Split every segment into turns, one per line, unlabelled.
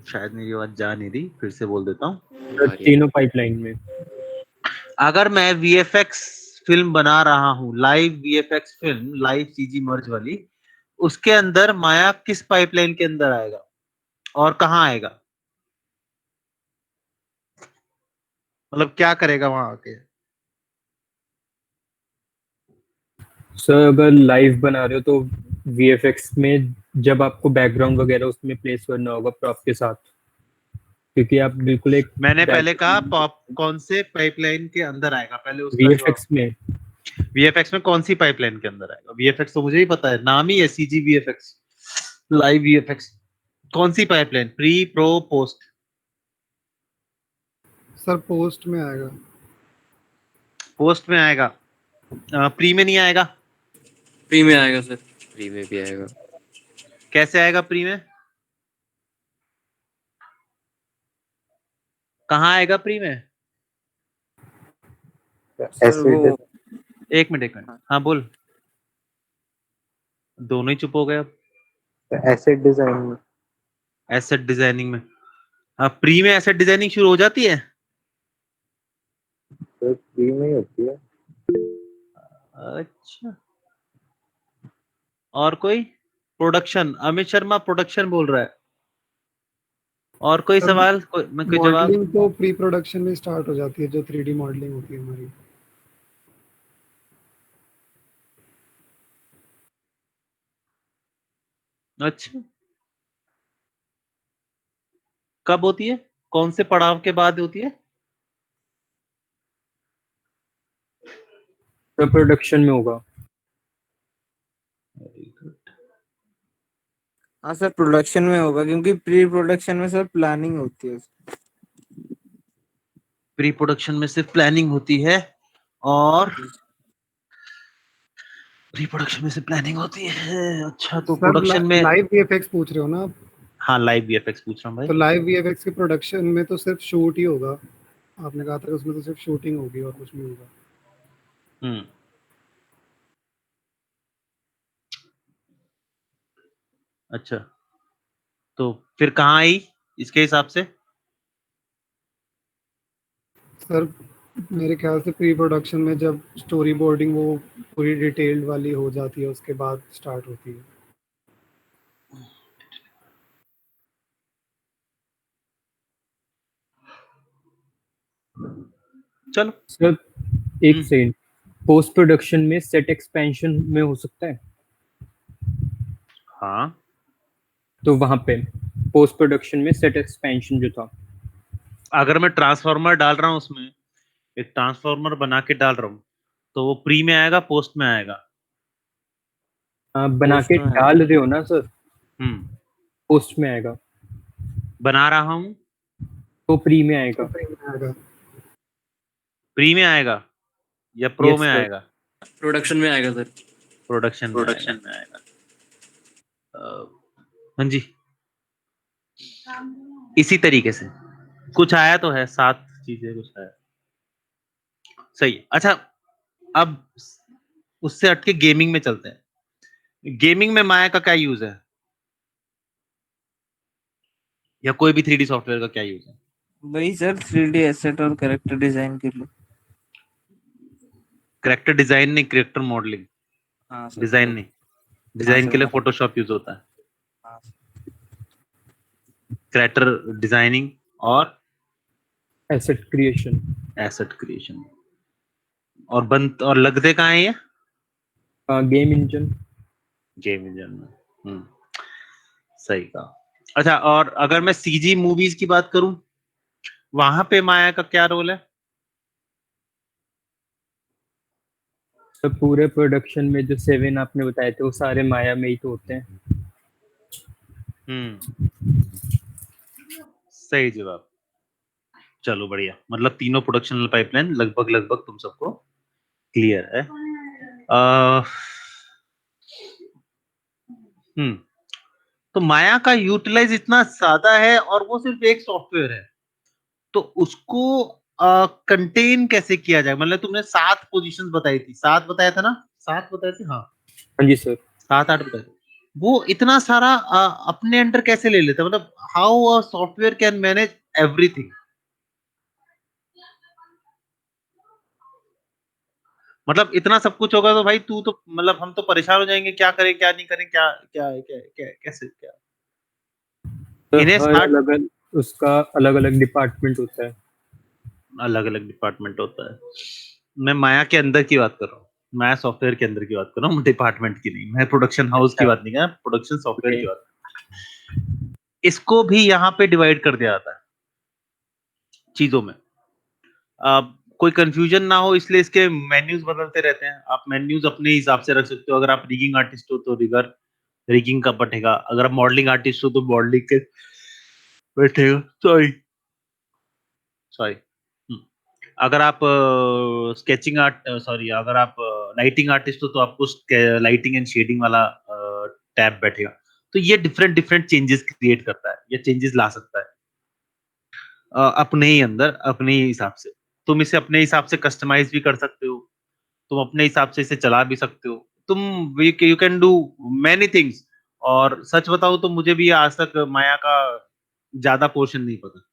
शायद मेरी आवाज जा नहीं रही, फिर से बोल देता हूँ।
तीनों पाइपलाइन में।
अगर मैं वीएफएक्स फिल्म बना रहा हूँ, live VFX film, live CG merge वाली, उसके अंदर माया किस पाइपलाइन के अंदर आएगा और कहाँ आएगा? मतलब क्या करेगा वहां आके?
सर अगर लाइव बना रहे हो तो वीएफएक्स में जब आपको बैकग्राउंड वगैरह उसमें प्लेस करना होगा प्रॉप के साथ, क्योंकि आप बिल्कुल एक
मैंने पहले कहा पॉप कौन से पाइपलाइन के अंदर आएगा, पहले उसका
वीएफएक्स में।
वीएफएक्स में कौन सी पाइपलाइन के अंदर आएगा? वीएफएक्स तो मुझे ही पता है, नाम ही है सीजी वीएफएक्स, लाइव वीएफएक्स। कौन सी pipeline? Pre, pro, post?
Sir post में आएगा।
पोस्ट में आएगा, प्री में नहीं आएगा?
प्री में आएगा सर, प्री में भी आएगा।
कैसे आएगा प्री में? कहाँ आएगा प्री में?
सर वो
एक मिनट हाँ बोल। दोनों ही चुप हो गए अब।
एसेट डिजाइन में।
एसेट डिजाइनिंग में? अब प्री में एसेट डिजाइनिंग शुरू हो जाती है?
तो प्री में ही होती है।
अच्छा, और कोई? प्रोडक्शन, अमित शर्मा प्रोडक्शन बोल रहा है। और कोई सवाल, कोई जवाब?
मॉडलिंग तो प्री प्रोडक्शन में स्टार्ट हो जाती है, जो 3D मॉडलिंग होती है हमारी।
अच्छा, कब होती है? कौन से पड़ाव के बाद होती है?
तो प्रोडक्शन में होगा।
हाँ सर प्रोडक्शन में होगा, क्योंकि प्री प्रोडक्शन में सर प्लानिंग होती है।
प्री प्रोडक्शन में सिर्फ प्लानिंग होती है, और प्री प्रोडक्शन में सिर्फ प्लानिंग होती है। अच्छा, तो प्रोडक्शन में
लाइव वीएफएक्स पूछ रहे हो ना आप?
हाँ, लाइव वीएफएक्स पूछ रहा हूँ भाई।
तो लाइव वीएफएक्स के प्रोडक्शन में तो सिर्फ शूट ही होगा। आपने कहा था कि उसमें तो सिर्फ शूटिंग होगी और कुछ नहीं होगा।
अच्छा, तो फिर कहाँ आई इसके हिसाब से?
सर मेरे ख्याल से प्री प्रोडक्शन में जब स्टोरी बोर्डिंग वो पूरी डिटेल्ड वाली हो जाती है, उसके बाद स्टार्ट होती है।
चलो
सर एक सेकंड, पोस्ट प्रोडक्शन में सेट एक्सपेंशन में हो सकता है?
हाँ,
तो वहां पे पोस्ट प्रोडक्शन में सेट एक्सपेंशन जो था,
अगर मैं ट्रांसफार्मर डाल रहा हूँ, उसमें एक ट्रांसफार्मर बना के डाल रहा हूँ, तो वो प्री में आएगा, पोस्ट में आएगा?
बना के डाल रहे हो ना सर? पोस्ट में आएगा।
बना रहा हूँ
तो प्री में आएगा।
प्री में आएगा या प्रो में आएगा?
प्रोडक्शन में आएगा सर।
प्रोडक्शन में आएगा। हाँ जी, इसी तरीके से कुछ आया तो है, 7 चीजें कुछ है। सही है। अच्छा, अब उससे हटके गेमिंग में चलते हैं। गेमिंग में माया का क्या यूज है, या कोई भी 3D सॉफ्टवेयर का क्या यूज है?
वही सर 3D एसेट और कैरेक्टर डिजाइन के लिए।
कैरेक्टर डिजाइन नहीं, कैरेक्टर मॉडलिंग।
हाँ सर,
डिजाइन नहीं, डिजाइन के लिए फोटोशॉप यूज होता है। कैरेक्टर डिजाइनिंग और
एसेट क्रिएशन।
Asset creation. और लगते कहाँ है ये?
Game engine.
गेम इंजन में। सही कहा। अच्छा, और अगर मैं सीजी मूवीज की बात करूं, वहां पे माया का क्या रोल है?
तो पूरे प्रोडक्शन में जो 7 आपने बताए थे वो सारे माया में ही तो होते हैं।
सही जवाब। चलो बढ़िया, मतलब तीनों प्रोडक्शन पाइपलाइन लगभग तुम सबको क्लियर है। तो माया का यूटिलाइज इतना ज्यादा है, और वो सिर्फ एक सॉफ्टवेयर है, तो उसको कंटेन कैसे किया जाए? मतलब तुमने 7 पोजीशंस बताई थी, 7 बताया था ना? 7 बताए थे, हाँ
जी सर।
7-8 बताए थे। वो इतना सारा अपने अंडर कैसे ले लेता है, मतलब how a software can manage everything. मतलब इतना सब कुछ होगा तो भाई तू तो मतलब हम तो परेशान हो जाएंगे, क्या करें क्या नहीं करें, क्या क्या क्या, क्या कैसे क्या।
तो
इन्हें
हर
स्टार्ट
अलग उसका अलग अलग डिपार्टमेंट होता है।
अलग अलग डिपार्टमेंट होता है। मैं माया के अंदर की बात कर रहा हूँ, माया सॉफ्टवेयर के अंदर की बात कर रहा हूँ, डिपार्टमेंट की नहीं। मैं प्रोडक्शन हाउस की
अच्छा।
बात नहीं कर रहा, प्रोडक्शन सॉफ्टवेयर
ओके।
की बात। इसको भी यहाँ पे डिवाइड कर दिया जाता है चीजों में। कोई कंफ्यूजन ना हो इसलिए इसके मेन्यूज बदलते रहते हैं। आप मेन्यूज अपने हिसाब से रख सकते हो। अगर आप रिगिंग आर्टिस्ट हो तो रिगर रिगिंग का बैठेगा, अगर आप मॉडलिंग आर्टिस्ट हो तो मॉडलिंग के बैठेगा। Sorry sorry. अगर आप स्केचिंग आर्ट सॉरी अगर आप लाइटिंग आर्टिस्ट हो तो आपको लाइटिंग एंड शेडिंग वाला टैब बैठेगा। तो ये डिफरेंट डिफरेंट चेंजेस क्रिएट करता है, ये चेंजेस ला सकता है अपने ही अंदर अपने ही हिसाब से। तुम इसे अपने हिसाब से कस्टमाइज भी कर सकते हो, तुम अपने हिसाब से इसे चला भी सकते हो। तुम you can do many things. और सच बताओ तो मुझे भी आज तक माया का ज्यादा पोर्शन नहीं पता।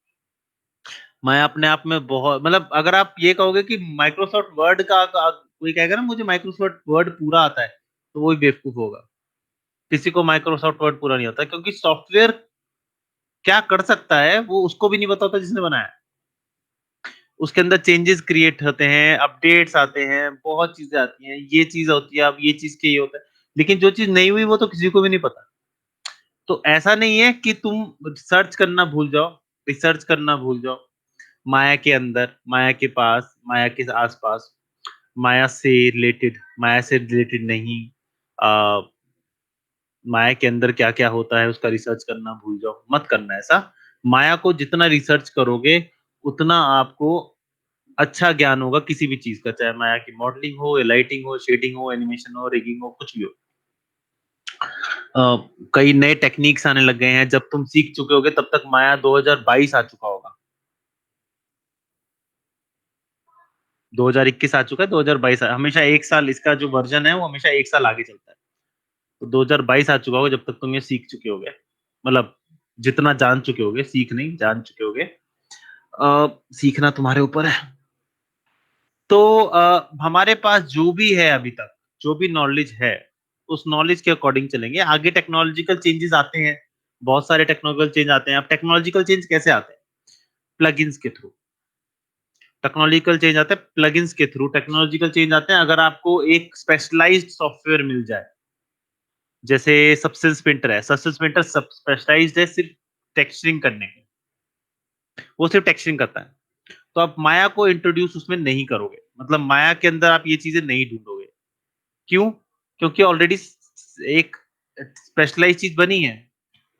मैं अपने आप में बहुत मतलब अगर आप ये कहोगे कि माइक्रोसॉफ्ट वर्ड कोई कहेगा ना मुझे माइक्रोसॉफ्ट वर्ड पूरा आता है, तो वही बेवकूफ होगा। किसी को माइक्रोसॉफ्ट वर्ड पूरा नहीं आता, क्योंकि सॉफ्टवेयर क्या कर सकता है वो उसको भी नहीं पता होता जिसने बनाया है। उसके अंदर चेंजेस क्रिएट होते हैं, अपडेट्स आते हैं, बहुत चीजें आती हैं, ये चीज होती है, अब ये चीज के ये होता है। लेकिन जो चीज नहीं हुई वो तो किसी को भी नहीं पता। तो ऐसा नहीं है कि तुम सर्च करना भूल जाओ, रिसर्च करना भूल जाओ। माया के अंदर, माया के पास, माया के आसपास, माया से रिलेटेड नहीं, आ, माया के अंदर क्या क्या होता है उसका रिसर्च करना भूल जाओ, मत करना ऐसा। माया को जितना रिसर्च करोगे उतना आपको अच्छा ज्ञान होगा किसी भी चीज का, चाहे माया की मॉडलिंग हो, लाइटिंग हो, शेडिंग हो, एनिमेशन हो, रिगिंग हो, कुछ भी हो। कई नए टेक्निक्स आने लग गए हैं, जब तुम सीख चुके होगे तब तक माया 2022 आ चुका होगा। 2021 आ चुका है, 2022 हमेशा एक साल, इसका जो वर्जन है वो हमेशा एक साल आगे चलता है। तो 2022 आ चुका होगा जब तक तुम ये सीख चुके होगे, मतलब जितना जान चुके होगे, सीख नहीं जान चुके होगे। सीखना तुम्हारे ऊपर है। तो हमारे पास जो भी है अभी तक, जो भी नॉलेज है, उस नॉलेज के अकॉर्डिंग चलेंगे। आगे टेक्नोलॉजिकल चेंजेस आते हैं, बहुत सारे टेक्नोलॉजिकल चेंज आते हैं। अब टेक्नोलॉजिकल चेंज कैसे आते हैं? प्लगइन्स के थ्रू। टेक्नोलॉजिकल चेंज आते हैं प्लगइन्स के थ्रू, टेक्नोलॉजिकल चेंज आते हैं अगर आपको एक स्पेशलाइज्ड सॉफ्टवेयर मिल जाए। जैसे सब्सटेंस पेंटर है, सब्सटेंस पेंटर सब स्पेशलाइज्ड है सिर्फ टेक्सचरिंग करने के, वो सिर्फ टेक्सचरिंग करता है। तो आप माया को इंट्रोड्यूस उसमें नहीं करोगे, मतलब माया के अंदर आप ये चीजें नहीं ढूंढोगे। क्यों? क्योंकि ऑलरेडी एक स्पेशलाइज्ड चीज बनी है।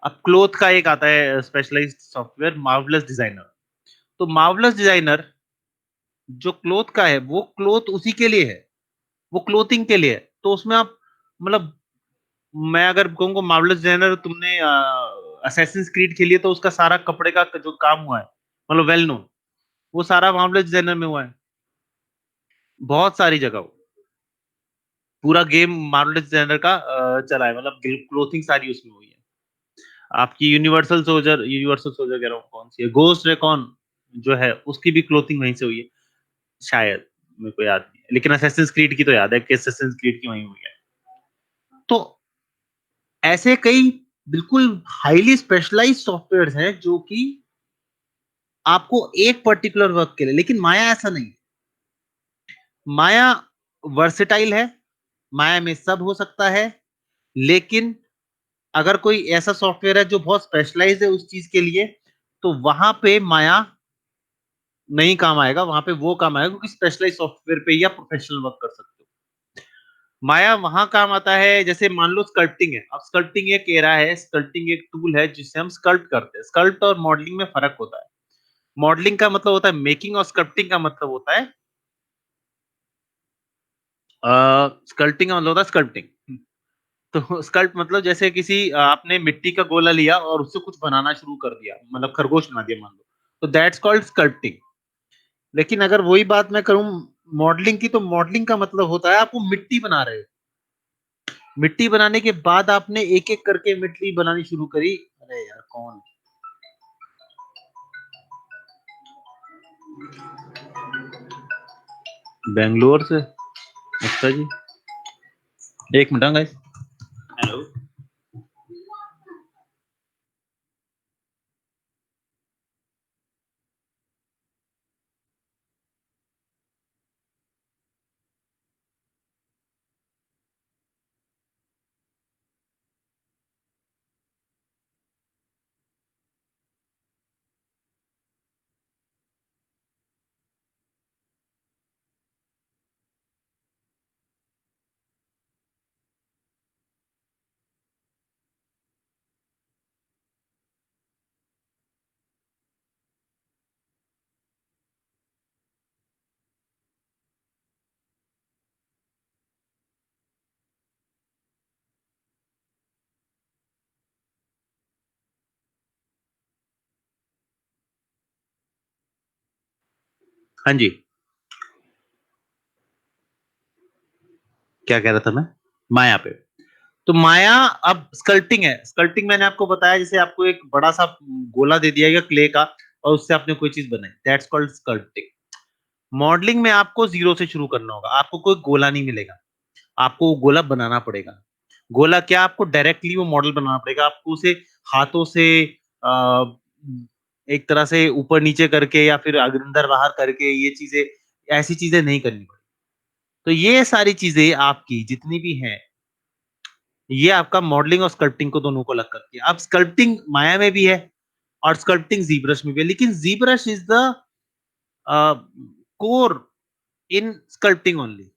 अब क्लोथ का एक आता है स्पेशलाइज्ड सॉफ्टवेयर, मार्वलस डिजाइनर। तो मार्वलस डिजाइनर जो क्लोथ का है, वो क्लोथ उसी के लिए है, वो क्लोथिंग के लिए है। तो उसमें आप मतलब मैं अगर कहूँगा मार्वलस डिजाइनर, तुमने असैसिन्स क्रीड खेली है तो उसका सारा कपड़े का जो काम हुआ है, मतलब वेल नोन, वो सारा मार्वलस डिजाइनर में हुआ है। बहुत सारी जगह पूरा गेम मार्वलस डिजाइनर का चला है, मतलब क्लोथिंग सारी उसमें हुई है। आपकी यूनिवर्सल सोल्जर कह रहा हूँ, कौन सी है, गोस्ट रेकॉन जो है, उसकी भी क्लोथिंग वहीं से हुई है शायद, मेरे को याद नहीं है। लेकिन असैसिन्स क्रीड की तो याद है कि असैसिन्स क्रीड की वहीं हुई है। तो ऐसे कई बिल्कुल हाईली स्पेशलाइज्ड सॉफ्टवेयर हैं जो कि आपको एक पर्टिकुलर वर्क के लिए, लेकिन माया ऐसा नहीं। माया वर्सेटाइल है, माया में सब हो सकता है। लेकिन अगर कोई ऐसा सॉफ्टवेयर है जो बहुत स्पेशलाइज है उस चीज के लिए, तो वहां पे माया नहीं काम आएगा, वहां पे वो काम आएगा क्योंकि स्पेशलाइज सॉफ्टवेयर पे ही आप प्रोफेशनल वर्क कर सकते हो। माया वहां काम आता है, जैसे मान लो स्कल्पटिंग है। अब स्कल्पटिंग एक एरा है, स्कल्पटिंग एक टूल है जिससे हम स्कल्प्ट करते हैं। स्कल्प्ट और मॉडलिंग में फर्क होता है। मॉडलिंग का मतलब होता है मेकिंग, और स्कल्पटिंग का मतलब होता है स्कल्पटिंग का मतलब होता है स्कल्पटिंग। तो स्कल्प मतलब जैसे किसी आपने मिट्टी का गोला लिया और उससे कुछ बनाना शुरू कर दिया, मतलब खरगोश बना दिया मान लो, तो दैट्स कॉल्ड स्कल्पटिंग। लेकिन अगर वही बात मैं करूं मॉडलिंग की, तो मॉडलिंग का मतलब होता है आपको मिट्टी बना रहे हो, मिट्टी बनाने के बाद आपने एक एक करके मिट्टी बनानी शुरू करी। अरे यार कौन? बेंगलोर से। अच्छा जी, एक मिनट गाइस। हेलो। हाँ जी, क्या कह रहा था मैं? माया पे। तो माया अब स्कल्पटिंग है। स्कल्पटिंग मैंने आपको बताया, जैसे आपको एक बड़ा सा गोला दे दिया गया क्ले का और उससे आपने कोई चीज बनाई, दैट्स कॉल्ड स्कल्पटिंग। मॉडलिंग में आपको जीरो से शुरू करना होगा। आपको कोई गोला नहीं मिलेगा, आपको वो गोला बनाना पड़ेगा। गोला क्या, आपको डायरेक्टली वो मॉडल बनाना पड़ेगा। आपको उसे हाथों से आ, एक तरह से ऊपर नीचे करके या फिर अंदर बाहर करके ये चीजें, ऐसी चीजें नहीं करनी पड़ेगी। तो ये सारी चीजें आपकी जितनी भी हैं, ये आपका मॉडलिंग और स्कल्पटिंग को दोनों को अलग करती है। अब स्कल्पटिंग माया में भी है और स्कल्पटिंग जीब्रश में भी है, लेकिन ZBrush is the core in sculpting only.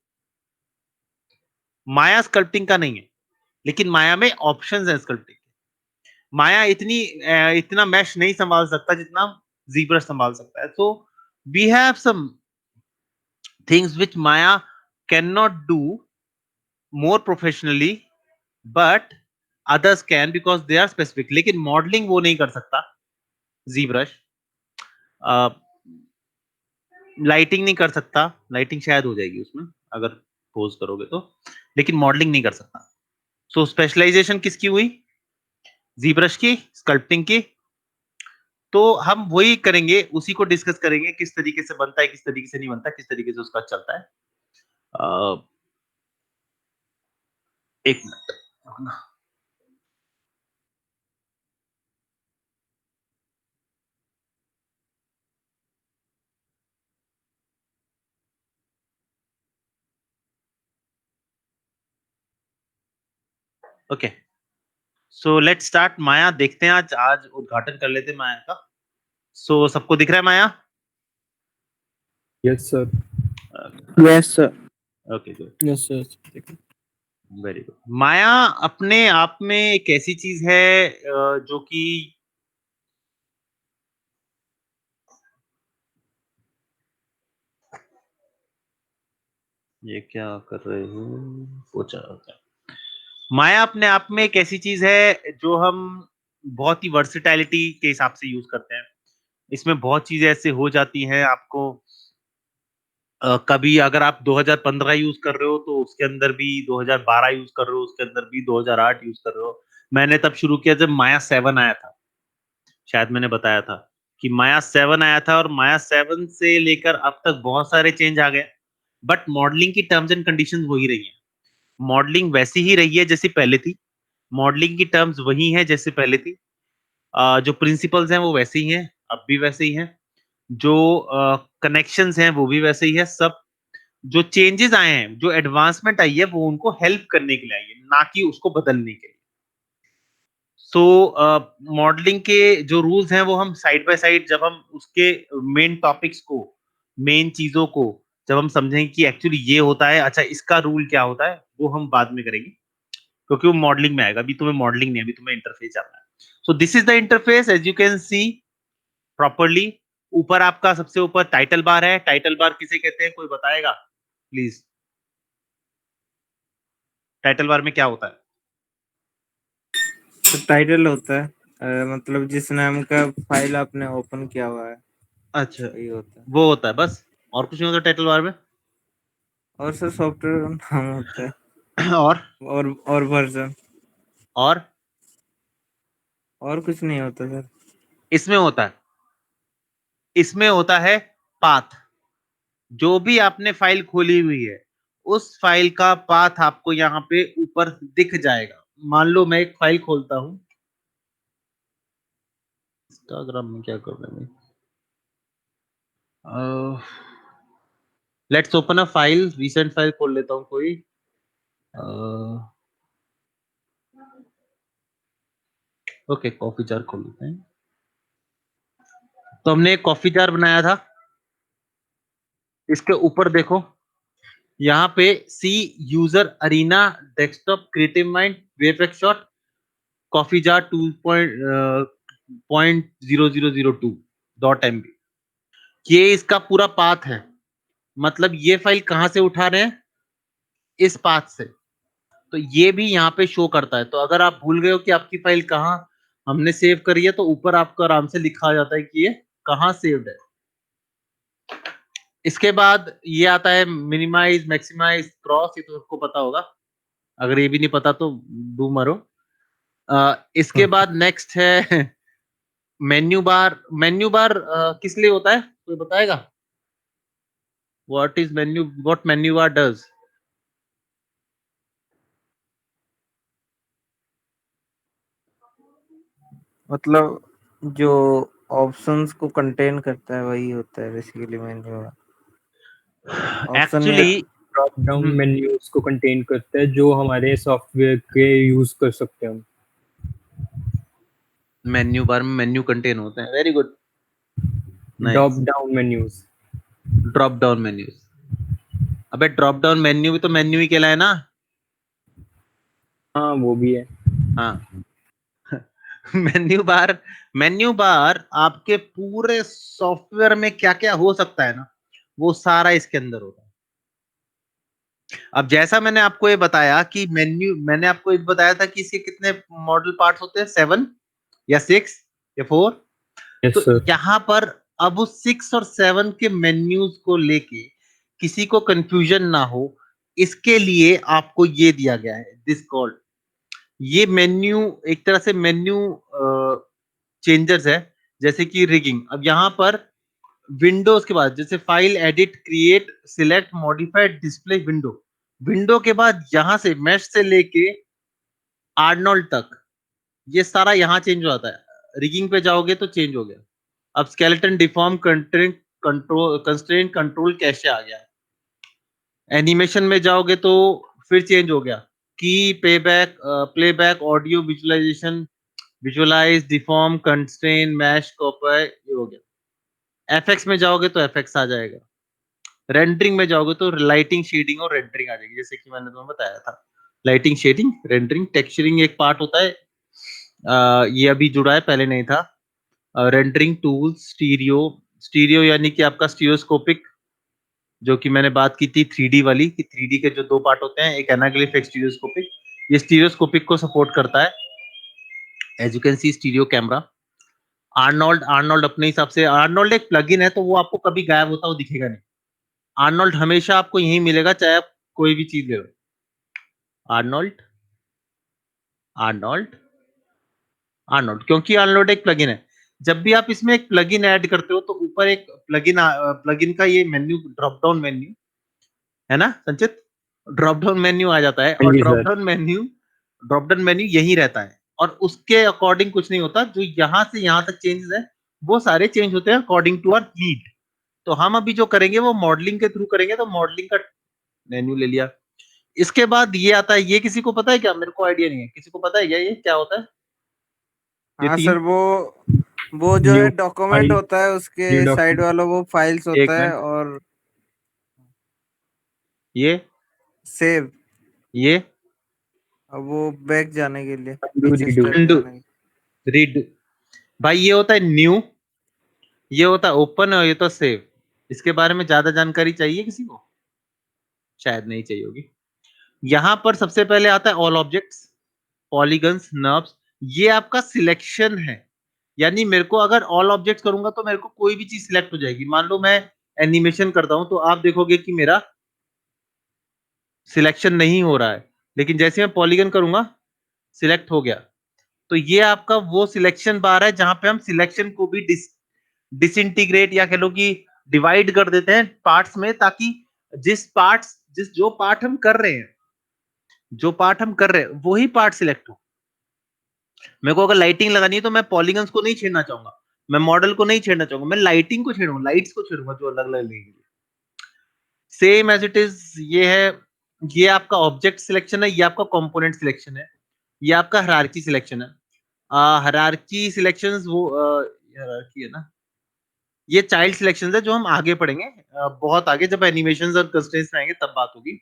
Maya sculpting का नहीं है, लेकिन माया में ऑप्शंस हैं स्कल्पटिंग। माया इतना मैश नहीं संभाल सकता जितना जीब्रश संभाल सकता है। तो we have some things which Maya can not do more professionally, but others can because they are specific. लेकिन मॉडलिंग वो नहीं कर सकता जीब्रश। लाइटिंग नहीं कर सकता, लाइटिंग शायद हो जाएगी उसमें अगर पोज करोगे तो, लेकिन मॉडलिंग नहीं कर सकता। सो स्पेशलाइजेशन किसकी हुई? जीब्रश की, स्कल्पटिंग की। तो हम वही करेंगे, उसी को डिस्कस करेंगे, किस तरीके से बनता है, किस तरीके से नहीं बनता, किस तरीके से उसका चलता है। एक minute. Okay, so let's start. Maya देखते हैं, आज आज उद्घाटन कर लेते हैं माया का। सो सबको दिख रहा है Maya?
Yes sir.
Yes sir.
Okay good,
yes sir.
Very good. Maya अपने आप में एक ऐसी चीज है जो कि ये क्या कर रहे हो, पोचा होता है। माया अपने आप में एक ऐसी चीज है जो हम बहुत ही वर्सिटैलिटी के हिसाब से यूज करते हैं। इसमें बहुत चीजें ऐसे हो जाती हैं आपको। कभी अगर आप 2015 यूज कर रहे हो तो उसके अंदर भी 2012 यूज कर रहे हो, उसके अंदर भी 2008 यूज कर रहे हो। मैंने तब शुरू किया जब माया 7 आया था, शायद मैंने बताया था कि माया 7 आया था, और माया 7 से लेकर अब तक बहुत सारे चेंज आ गए। बट मॉडलिंग की टर्म्स एंड कंडीशंस वही रही हैं। मॉडलिंग वैसी ही रही है जैसी पहले थी। मॉडलिंग की टर्म्स वही हैं जैसे पहले थी। जो प्रिंसिपल्स हैं वो वैसे ही हैं, अब भी वैसे ही हैं। जो कनेक्शंस हैं वो भी वैसे ही है। सब जो चेंजेस आए हैं, जो एडवांसमेंट आई है, वो उनको हेल्प करने के लिए आई है, ना कि उसको बदलने के लिए। सो मॉडलिंग के जो रूल्स हैं वो हम साइड बाय साइड, जब हम उसके मेन टॉपिक्स को, मेन चीजों को जब हम समझेंगे कि एक्चुअली ये होता है, अच्छा इसका रूल क्या होता है, वो हम बाद में करेंगे, क्योंकि वो मॉडलिंग में आएगा। अभी तुम्हें मॉडलिंग नहीं, अभी तुम्हें इंटरफेस जानना है। So this is the interface, as you can see properly. ऊपर आपका सबसे ऊपर टाइटल बार है। टाइटल बार किसे कहते हैं, कोई बताएगा प्लीज? टाइटल बार में क्या होता है?
तो टाइटल होता है मतलब जिस नाम का फाइल आपने ओपन किया हुआ है
अच्छा,
वही होता है।
वो होता है बस, और कुछ नहीं होता टाइटल बार में?
और सर सॉफ्टवेयर का नाम होता है। और वर्जन
और
और कुछ नहीं होता सर।
इसमें होता है पाथ। जो भी आपने फाइल खोली हुई है उस फाइल का पाथ आपको यहाँ पे ऊपर दिख जाएगा। मान लो मैं एक फाइल खोलता हूं, इंस्टाग्राम में क्या कर रहे हैं, let's open a file, recent file खोल लेता हूं कोई। ओके, कॉफी जार खोल लेते हैं। तो हमने एक कॉफी जार बनाया था, इसके ऊपर देखो यहाँ पे C user Arena desktop creative mind VFX shot coffee jar 2.0002.mb, ये इसका पूरा पाथ है। मतलब ये फाइल कहां से उठा रहे हैं, इस पाथ से। तो ये भी यहाँ पे शो करता है। तो अगर आप भूल गए हो कि आपकी फाइल कहाँ हमने सेव करी है, तो ऊपर आपको आराम से लिखा आ जाता है कि ये कहाँ सेव्ड है। इसके बाद ये आता है मिनिमाइज, मैक्सिमाइज, क्रॉस, ये तो सबको पता होगा। अगर ये भी नहीं पता तो डू मरो। इसके बाद नेक्स्ट है मेन्यू बार। मेन्यू बार किस लिए होता है, कोई बताएगा? What menu bar does?
मतलब जो ऑप्शंस को कंटेन करता है वही होता है बेसिकली मेन्यू। ऑप्शन में
एक्चुअली
ड्रॉप डाउन मेन्यूज को कंटेन करता है जो हमारे सॉफ्टवेयर के यूज कर सकते हैं हम।
मेन्यू बार में मेन्यू कंटेन होते हैं। Very good.
Drop down menus.
Drop down menus. अबे ड्रॉप डाउन मेन्यू भी तो मेन्यू ही कहलाए ना।
हाँ वो भी है।
हाँ मेन्यू बार आपके पूरे सॉफ्टवेयर में क्या क्या हो सकता है ना, वो सारा इसके अंदर होता है। अब जैसा मैंने आपको ये बताया कि मैंने आपको ये बताया था कि इसके कितने मॉडल पार्ट्स होते हैं, 7 या 6 या 4।
यस
तो
सर।
यहाँ पर अब उस 6 और 7 के मेन्यूज को लेके किसी को कंफ्यूजन ना हो, इसके लिए आपको ये दिया गया है, दिस कॉल्ड। ये मेन्यू एक तरह से मेन्यू चेंजर्स है, जैसे कि रिगिंग। अब यहाँ पर विंडोज के बाद जैसे file, edit, create, select, modified, display, window. Window के बाद यहाँ से मैश से लेके आर्नोल्ड तक ये सारा यहाँ चेंज हो जाता है। रिगिंग पे जाओगे तो चेंज हो गया। अब स्केलेटन, डिफॉर्म, कंस्ट्रेंट, कंट्रोल कैसे आ गया है। एनिमेशन में जाओगे तो फिर चेंज हो गया। Key, payback, playback, audio, visualisation, visualise, deform, constrain, mash, copy, ये हो गया। एफएक्स में जाओगे तो एफएक्स आ जाएगा। रेंडरिंग में जाओगे तो लाइटिंग, शेडिंग और रेंडरिंग आ जाएगी, जैसे कि मैंने तुम्हें बताया था। लाइटिंग, शेडिंग, रेंडरिंग, टेक्सचरिंग एक पार्ट होता है, ये अभी जुड़ा है, पहले नहीं था। रेंडरिंग टूल्स, स्टीरियो यानी कि आपका स्टीरियोस्कोपिक, जो कि मैंने बात की थी 3D वाली, कि 3D के जो 2 पार्ट होते हैं, एक एनाग्लिफ, एक स्टीरियोस्कोपिक। ये स्टीरियोस्कोपिक को सपोर्ट करता है। As you can see, stereo camera. Arnold अपने हिसाब से, आर्नोल्ड एक प्लगइन है, तो वो आपको कभी गायब होता हुआ दिखेगा नहीं। आर्नोल्ड हमेशा आपको यही मिलेगा, चाहे आप कोई भी चीज ले लो। आर्नोल्ड आर्नोल्ड आर्नोल्ड, क्योंकि आर्नोल्ड एक प्लगइन है। जब भी आप इसमें एक प्लगइन ऐड करते हो तो ऊपर एक प्लगइन का ये मेन्यू, ड्रॉप डाउन मेन्यू है ना संचित, ड्रॉप डाउन मेन्यू आ जाता है।
हाँ
और
जी
ड्रॉप
सर।
डाउन मेन्यू यही रहता है, और उसके अकॉर्डिंग कुछ नहीं होता। जो यहाँ से यहाँ तक चेंजेस है वो सारे चेंज होते हैं अकॉर्डिंग टू आवर नीड। तो हम अभी जो करेंगे वो मॉडलिंग के थ्रू करेंगे, तो मॉडलिंग का मेन्यू ले लिया। इसके बाद ये आता है, ये किसी को पता है क्या? मेरे को आइडिया नहीं है, किसी को पता है क्या ये क्या होता है? ये
हाँ
3,
सर, वो जो
न्यू
है डॉक्यूमेंट
फाइल,
होता है,
न्यू
उसके साइड
डॉक्यूमेंट।
वाला वो फाइल्स
एक
होता है।
मिनट,
और
ये
सेव,
ये
अब वो बैक जाने के लिए,
Undo,
पीछे
redo।
स्टेप
undo,
जाने के
रीड। भाई ये होता है न्यू, ये होता है ओपन, और ये तो सेव। इसके बारे में ज्यादा जानकारी चाहिए किसी को? शायद नहीं चाहिए होगी। यहां पर सबसे पहले आता है ऑल ऑब्जेक्ट्स, पॉलीगन्स, नर्व्स। ये आपका सिलेक्शन है, यानी मेरे को अगर ऑल ऑब्जेक्ट्स करूंगा तो मेरे को कोई भी चीज सिलेक्ट हो जाएगी। मान लो मैं एनिमेशन करता हूं तो आप देखोगे कि मेरा सिलेक्शन नहीं हो रहा है, लेकिन जैसे मैं पॉलीगन करूंगा सिलेक्ट हो गया। तो ये आपका वो सिलेक्शन बार है जहां पे हम सिलेक्शन को भी डिसइंटीग्रेट या कह लो कि डिवाइड कर देते हैं पार्ट्स में, ताकि जो पार्ट हम कर रहे हैं वही पार्ट सिलेक्ट हो। मेरे को अगर लाइटिंग लगानी है तो मैं पॉलीगन्स को नहीं छेड़ना चाहूंगा, मैं मॉडल को नहीं छेड़ना चाहूंगा, मैं लाइटिंग को छेड़ूंगा, लाइट्स को छेड़ूंगा जो अलग अलग लगेंगे। सेम एज इट इज ये है, ये आपका ऑब्जेक्ट सिलेक्शन है, ये आपका कंपोनेंट सिलेक्शन है, ये आपका हायरार्की सिलेक्शन है। हायरार्की सिलेक्शंस वो हायरार्की है ना, ये चाइल्ड सिलेक्शंस है जो हम आगे पढ़ेंगे, बहुत आगे जब एनिमेशंस और कंस्ट्रेंट्स आएंगे तब बात होगी।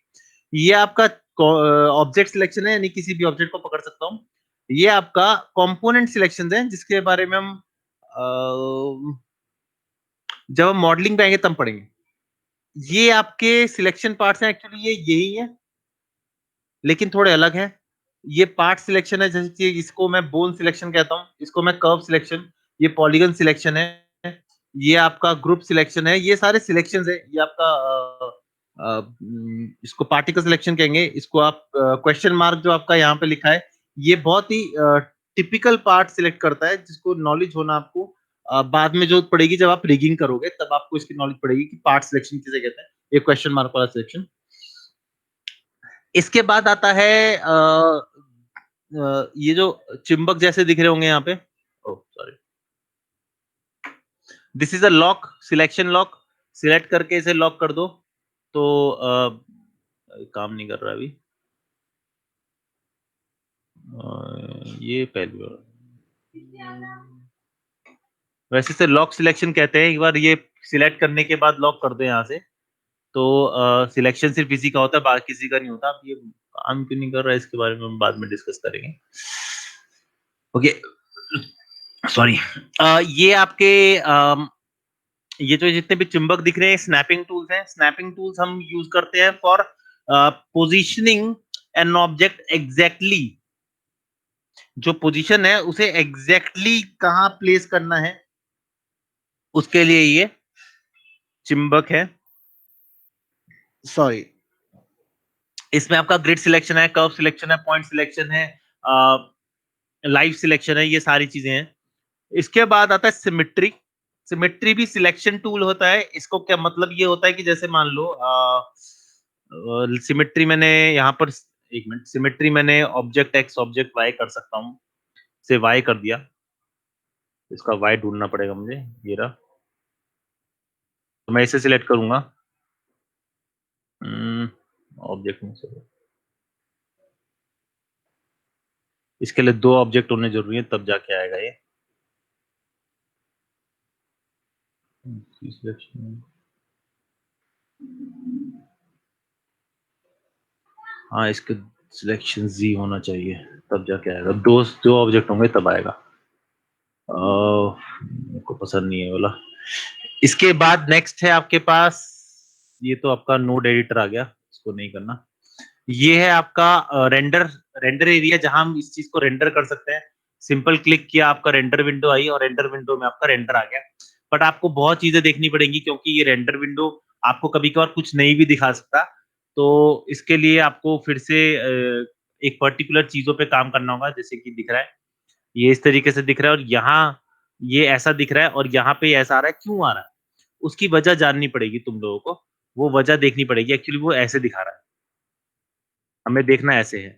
ये आपका ऑब्जेक्ट सिलेक्शन है, यानी किसी भी ऑब्जेक्ट को पकड़ सकता हूँ। ये आपका कंपोनेंट सिलेक्शंस है जिसके बारे में हम जब हम मॉडलिंग पे आएंगे तब पढ़ेंगे। ये आपके सिलेक्शन पार्ट्स हैं, एक्चुअली ये यही है लेकिन थोड़े अलग हैं। ये पार्ट सिलेक्शन है, जैसे कि इसको मैं बोन सिलेक्शन कहता हूँ, इसको मैं कर्व सिलेक्शन, ये पॉलीगन सिलेक्शन है, ये आपका ग्रुप सिलेक्शन है, ये सारे सिलेक्शंस है। ये आपका इसको पार्टिकल सिलेक्शन कहेंगे, इसको आप क्वेश्चन मार्क जो आपका यहाँ पे लिखा है, ये बहुत ही टिपिकल पार्ट सिलेक्ट करता है, जिसको नॉलेज होना आपको बाद में जो पड़ेगी जब आप रिगिंग करोगे तब आपको इसकी नॉलेज पड़ेगी कि पार्ट सिलेक्शन किसे कहते हैं, ये क्वेश्चन मार्क वाला सिलेक्शन। इसके बाद आता है ये जो चिंबक जैसे दिख रहे होंगे यहाँ पे, sorry, this is a lock, selection lock. Select करके इसे लॉक कर दो तो काम नहीं कर रहा अभी। ये पहली बार, वैसे से लॉक सिलेक्शन कहते हैं। एक बार ये सिलेक्ट करने के बाद लॉक कर दो यहाँ से, तो सिलेक्शन सिर्फ इसी का होता है, बाकी किसी का नहीं होता। अब ये काम क्यों नहीं कर रहा है इसके बारे में हम बाद में डिस्कस करेंगे। Okay, sorry. ये आपके ये जो जितने भी चुंबक दिख रहे हैं स्नैपिंग टूल्स हैं। स्नैपिंग टूल्स हम यूज करते हैं for positioning an object exactly, जो पोजीशन है उसे एग्जैक्टली कहां प्लेस करना है उसके लिए ये चिंबक है। सॉरी, इसमें आपका ग्रिड सिलेक्शन है, कर्व सिलेक्शन है, पॉइंट सिलेक्शन है, लाइव सिलेक्शन है, ये सारी चीजें हैं। इसके बाद आता है सिमेट्री। सिमेट्री भी सिलेक्शन टूल होता है। इसको क्या मतलब, ये होता है कि जैसे मान लो सिमेट्री मैंने यहाँ पर, एक मिनट, सिमेट्री मैंने ऑब्जेक्ट एक्स ऑब्जेक्ट वाई कर सकता हूँ, से वाई कर दिया, इसका वाई ढूंढना पड़ेगा मुझे, ये रहा। तो मैं इसे सिलेक्ट करूंगा ऑब्जेक्ट में से, इसके लिए दो ऑब्जेक्ट होने जरूरी है तब जाके आएगा ये सिलेक्शन। हाँ, इसके सिलेक्शन जी होना चाहिए तब जाके आएगा, दो ऑब्जेक्ट होंगे तब आएगा। मेरे को पसंद नहीं है वाला। इसके बाद नेक्स्ट है आपके पास, ये तो आपका नोड एडिटर आ गया, इसको नहीं करना। ये है आपका रेंडर एरिया, जहां हम इस चीज को रेंडर कर सकते हैं। सिंपल क्लिक किया, आपका रेंडर विंडो आई और रेंडर विंडो में आपका रेंडर आ गया। बट आपको बहुत चीजें देखनी पड़ेंगी क्योंकि ये रेंडर विंडो आपको कभी कभार कुछ नहीं भी दिखा सकता। तो इसके लिए आपको फिर से एक पर्टिकुलर चीजों पे काम करना होगा। जैसे कि दिख रहा है, ये इस तरीके से दिख रहा है और यहाँ ये ऐसा दिख रहा है और यहाँ पे ऐसा आ रहा है, क्यों आ रहा है उसकी वजह जाननी पड़ेगी तुम लोगों को, वो वजह देखनी पड़ेगी। एक्चुअली वो ऐसे दिखा रहा है, हमें देखना ऐसे है।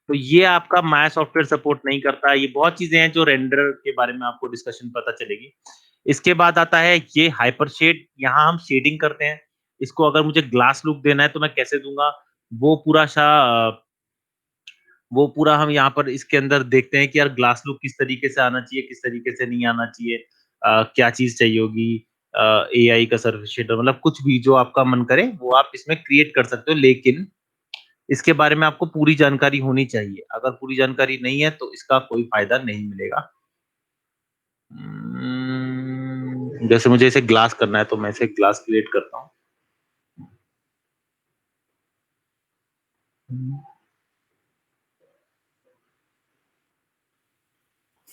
तो ये आपका माया सॉफ्टवेयर सपोर्ट नहीं करता। ये बहुत चीजें हैं जो रेंडर के बारे में आपको डिस्कशन पता चलेगी। इसके बाद आता है ये हाइपर शेड, यहाँ हम शेडिंग करते हैं। इसको अगर मुझे ग्लास लुक देना है तो मैं कैसे दूंगा, वो पूरा हम यहाँ पर इसके अंदर देखते हैं कि यार ग्लास लुक किस तरीके से आना चाहिए, किस तरीके से नहीं आना चाहिए, क्या चीज चाहिए होगी, एआई का सर्फेस शेडर, मतलब कुछ भी जो आपका मन करे वो आप इसमें क्रिएट कर सकते हो। लेकिन इसके बारे में आपको पूरी जानकारी होनी चाहिए। अगर पूरी जानकारी नहीं है तो इसका कोई फायदा नहीं मिलेगा। जैसे मुझे इसे ग्लास करना है तो मैं इसे ग्लास क्रिएट करता हूँ।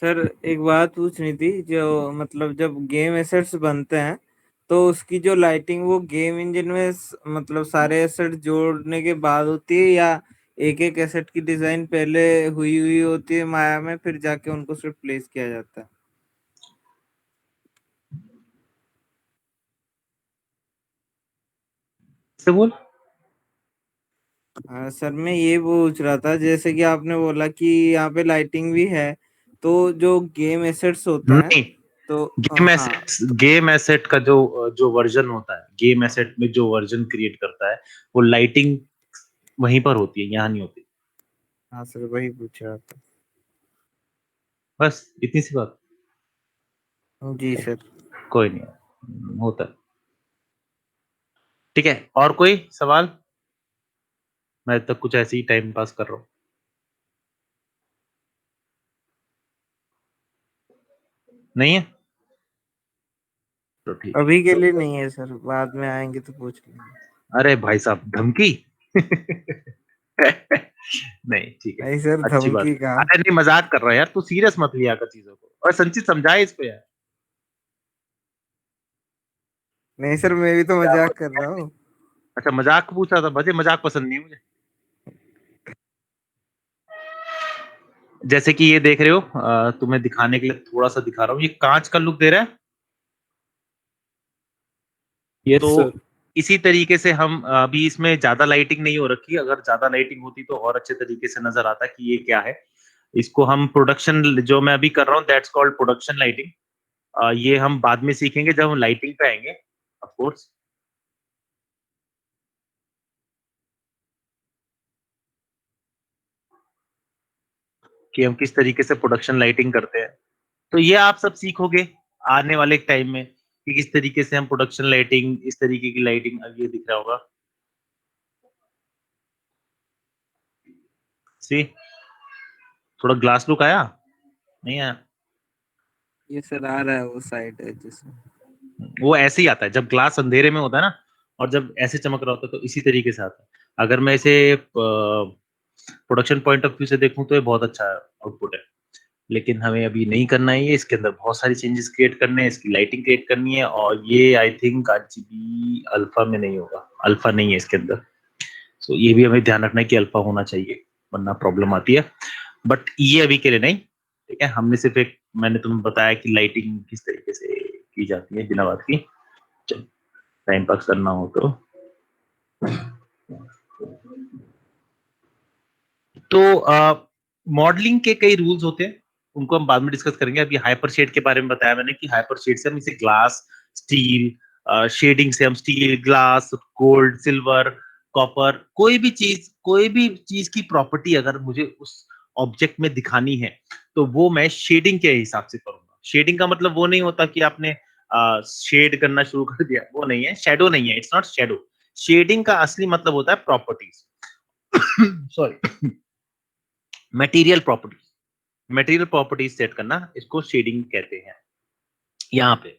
सर एक बात पूछनी थी, जो मतलब जब गेम एसेट्स बनते हैं तो उसकी जो लाइटिंग वो गेम इंजन में मतलब सारे एसेट जोड़ने के बाद होती है, या एक एक एसेट की डिजाइन पहले हुई हुई होती है माया में, फिर जाके उनको सिर्फ प्लेस किया जाता है।
से बोल।
हाँ सर, मैं ये पूछ रहा था, जैसे कि आपने बोला कि यहाँ पे लाइटिंग भी है, तो जो गेम एसेट्स होते हैं,
नहीं,
तो हाँ
गेम एसेट का जो जो वर्जन होता है, गेम एसेट में जो वर्जन क्रिएट करता है, वो लाइटिंग वहीं पर होती है, यहाँ नहीं होती।
हाँ सर, वही पूछ रहा था।
बस इतनी सी बात।
जी सर।
कोई नहीं, होता है। ठीक है, और कोई सवाल? मैं तक कुछ ऐसे ही टाइम पास कर रहा हूँ। नहीं है तो ठीक है।
अभी के लिए नहीं है सर, बाद में आएंगे तो पूछ लेंगे।
अरे भाई साहब, धमकी। नहीं, ठीक है,
नहीं सर,
अच्छी बात
धमकी
है।
का।
अरे नहीं, मजाक कर रहा है यार, तू सीरियस मत लिया कर चीजों को। और संचित समझाए इसको यार।
नहीं सर, मैं भी तो
क्या
मजाक कर
बोल-
रहा हूँ।
अच्छा, मजाक पूछ रहा था, मुझे मजाक पसंद नहीं है मुझे। जैसे कि ये देख रहे हो, तुम्हें दिखाने के लिए थोड़ा सा दिखा रहा हूँ, ये कांच का लुक दे रहा है।
यस
तो
सर।
इसी तरीके से हम अभी इसमें ज्यादा लाइटिंग नहीं हो रखी, अगर ज्यादा लाइटिंग होती तो और अच्छे तरीके से नजर आता कि ये क्या है। इसको हम प्रोडक्शन, जो मैं अभी कर रहा हूँ, दैट्स कॉल्ड प्रोडक्शन लाइटिंग। ये हम बाद में सीखेंगे जब हम लाइटिंग पे आएंगे, ऑफ कोर्स। कि हम किस तरीके से प्रोडक्शन लाइटिंग करते हैं। तो ये आप सब सीखोगे आने वाले टाइम में कि किस तरीके से हम प्रोडक्शन लाइटिंग, इस तरीके की लाइटिंग, अब ये दिख रहा होगा। सी, थोड़ा ग्लास लुक आया? नहीं आया?
ये सर आ रहा है, वो साइड है जिसमें।
वो ऐसे ही आता है जब ग्लास अंधेरे में होता है ना, और जब ऐसे चमक रहा होता है तो इसी तरीके से आता है। अगर मैं इसे प्रोडक्शन पॉइंट ऑफ व्यू से देखूं तो ये बहुत अच्छा आउटपुट है। लेकिन हमें अभी नहीं करना है ये, इसके अंदर बहुत सारी चेंजेस क्रिएट करने हैं, इसकी लाइटिंग क्रिएट करनी है, और ये आई थिंक RGB अल्फा में नहीं होगा, अल्फा नहीं है इसके अंदर। सो ये भी हमें ध्यान रखना है कि अल्फा होना चाहिए, वरना प्रॉब्लम आती है। बट ये अभी के लिए नहीं, ठीक है। हमने सिर्फ एक, मैंने तुम्हें बताया कि लाइटिंग किस तरीके से की जाती है बिना बात की। चलो, टाइम पास करना हो तो मॉडलिंग के कई रूल्स होते हैं, उनको हम बाद में डिस्कस करेंगे। अभी हाइपर शेड के बारे में बताया मैंने कि हाइपर शेड से हम इसे ग्लास, स्टील, शेडिंग से हम steel, glass, gold, silver, copper, कोई भी चीज की प्रॉपर्टी अगर मुझे उस ऑब्जेक्ट में दिखानी है तो वो मैं शेडिंग के हिसाब से करूंगा। शेडिंग का मतलब वो नहीं होता कि आपने शेड करना शुरू कर दिया, वो नहीं है। शेडो नहीं है, इट्स नॉट शेडो। शेडिंग का असली मतलब होता है properties. Sorry, material properties. Material properties set करना, इसको शेडिंग कहते हैं यहाँ पे।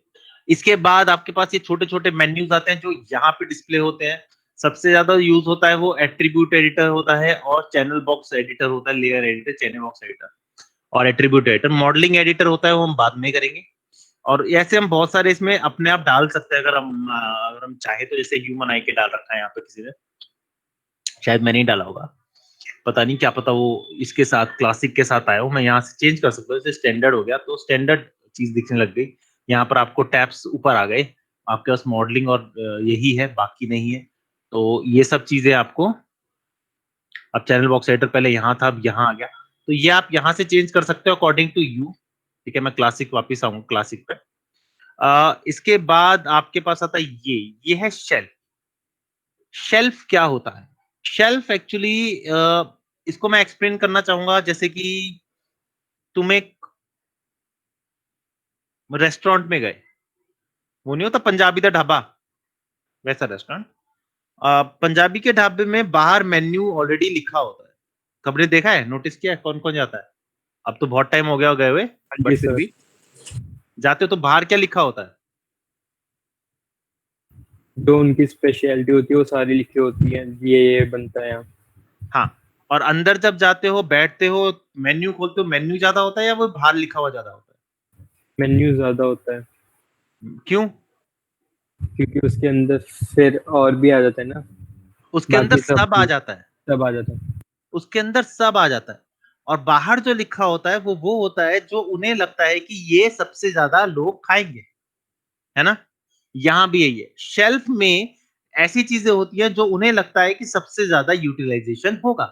इसके बाद आपके पास ये छोटे छोटे मेन्यूज आते हैं जो यहाँ पे डिस्प्ले होते हैं। सबसे ज्यादा यूज होता है वो एट्रीब्यूट एडिटर होता है, और चैनल बॉक्स एडिटर होता है, layer editor, channel box editor, और एट्रीब्यूट एडिटर। मॉडलिंग एडिटर होता है, वो हम बाद में करेंगे। और ऐसे हम बहुत सारे इसमें अपने आप डाल सकते हैं, अगर हम चाहे तो। जैसे ह्यूमन आई के डाल रखा है यहाँ पे किसी ने, शायद मैंने ही डाला होगा, पता नहीं, क्या पता वो इसके साथ क्लासिक के साथ आया हो। मैं यहाँ से चेंज कर सकता हूँ, जैसे स्टैंडर्ड हो गया तो स्टैंडर्ड चीज दिखने लग गई। यहाँ पर आपको टैब्स ऊपर आ गए, आपके पास मॉडलिंग और यही है, बाकी नहीं है। तो ये सब चीजें आपको, अब चैनल बॉक्स एडिटर पहले यहाँ था, अब यहाँ आ गया, तो ये आप यहाँ से चेंज कर सकते हो अकॉर्डिंग टू यू। ठीक है, मैं क्लासिक वापिस आऊंगा क्लासिक पे। इसके बाद आपके पास आता है ये है शेल्फ। शेल्फ क्या होता है? शेल्फ एक्चुअली, इसको मैं एक्सप्लेन करना चाहूंगा, जैसे कि तुम एक रेस्टोरेंट में गए, वो नहीं होता पंजाबी दा ढाबा, वैसा रेस्टोरेंट। पंजाबी के ढाबे में बाहर मेन्यू ऑलरेडी लिखा होता है। कभी देखा है, नोटिस किया है कौन कौन जाता है? अब तो बहुत टाइम हो गया गए हुए,
हाँ जी
बट फिर
सर।
भी जाते हो तो बाहर क्या लिखा होता है?
जो उनकी स्पेशलिटी होती है वो सारी लिखी होती है, ये बनता है यहाँ।
हाँ, और अंदर जब जाते हो, बैठते हो, मेन्यू खोलते हो, मेन्यू ज्यादा होता है या वो बाहर लिखा हुआ ज्यादा होता
मेन्यू ज्यादा होता है,
है? क्यों?
क्योंकि उसके अंदर फिर और भी आ जाता है ना,
उसके अंदर
बाकी सब
सब आ जाता है।
सब आ जाता है।
उसके अंदर सब आ जाता है, और बाहर जो लिखा होता है वो होता है जो उन्हें लगता है कि ये सबसे ज्यादा लोग खाएंगे, है ना। यहाँ भी यही है, शेल्फ में ऐसी चीजें होती हैं जो उन्हें लगता है कि सबसे ज्यादा यूटिलाइजेशन होगा।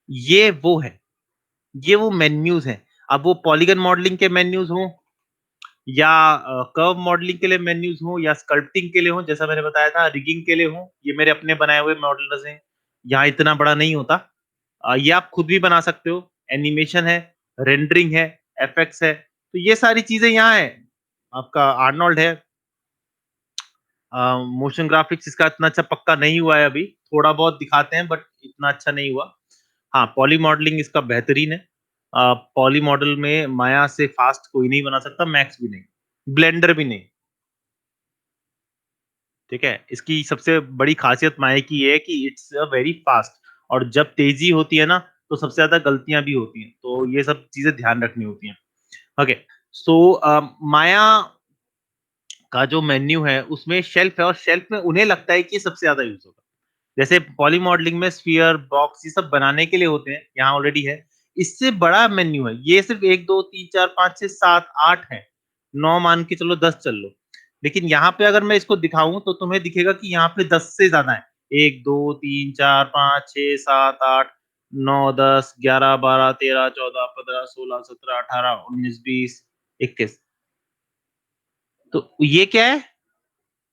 ये वो है, ये वो मेन्यूज हैं। अब वो पॉलीगन मॉडलिंग के मेन्यूज हों, या कर्व मॉडलिंग के लिए मेन्यूज हों, या स्कल्पटिंग के लिए हों, जैसा मैंने बताया था, रिगिंग के लिए हों, ये मेरे अपने बनाए हुए मॉडल्स हैं, यहाँ इतना बड़ा नहीं होता। ये आप खुद भी बना सकते हो, एनिमेशन है, रेंडरिंग है, एफएक्स है, तो ये सारी चीजें यहाँ है। आपका आर्नोल्ड है, मोशन ग्राफिक्स इसका इतना अच्छा पक्का नहीं हुआ है अभी, थोड़ा बहुत दिखाते हैं बट इतना अच्छा नहीं हुआ। हाँ, पॉली मॉडलिंग इसका बेहतरीन है। पॉली मॉडल में माया से फास्ट कोई नहीं बना सकता, मैक्स भी नहीं, ब्लेंडर भी नहीं। ठीक है, इसकी सबसे बड़ी खासियत माया की ये है कि इट्स अ वेरी फास्ट, और जब तेजी होती है ना तो सबसे ज्यादा गलतियां भी होती हैं, तो ये सब चीजें ध्यान रखनी होती हैं। ओके, सो माया का जो मेन्यू है उसमें शेल्फ है, और शेल्फ में उन्हें लगता है कि सबसे ज्यादा यूज होगा। जैसे पॉली मॉडलिंग में स्फीयर, बॉक्स, ये सब बनाने के लिए होते हैं, यहाँ ऑलरेडी है। इससे बड़ा मेन्यू है, ये सिर्फ 1 2 3 4 5 6 7 8 है, 9 मान के चलो, 10 चल लो। लेकिन यहाँ पे अगर मैं इसको दिखाऊं तो तुम्हें दिखेगा कि यहाँ पे 10 से ज्यादा है। 1 2 3 4 5 6 7 8 9 10 11 12 13 14 15 16 17 18 19 20 21। तो ये क्या है,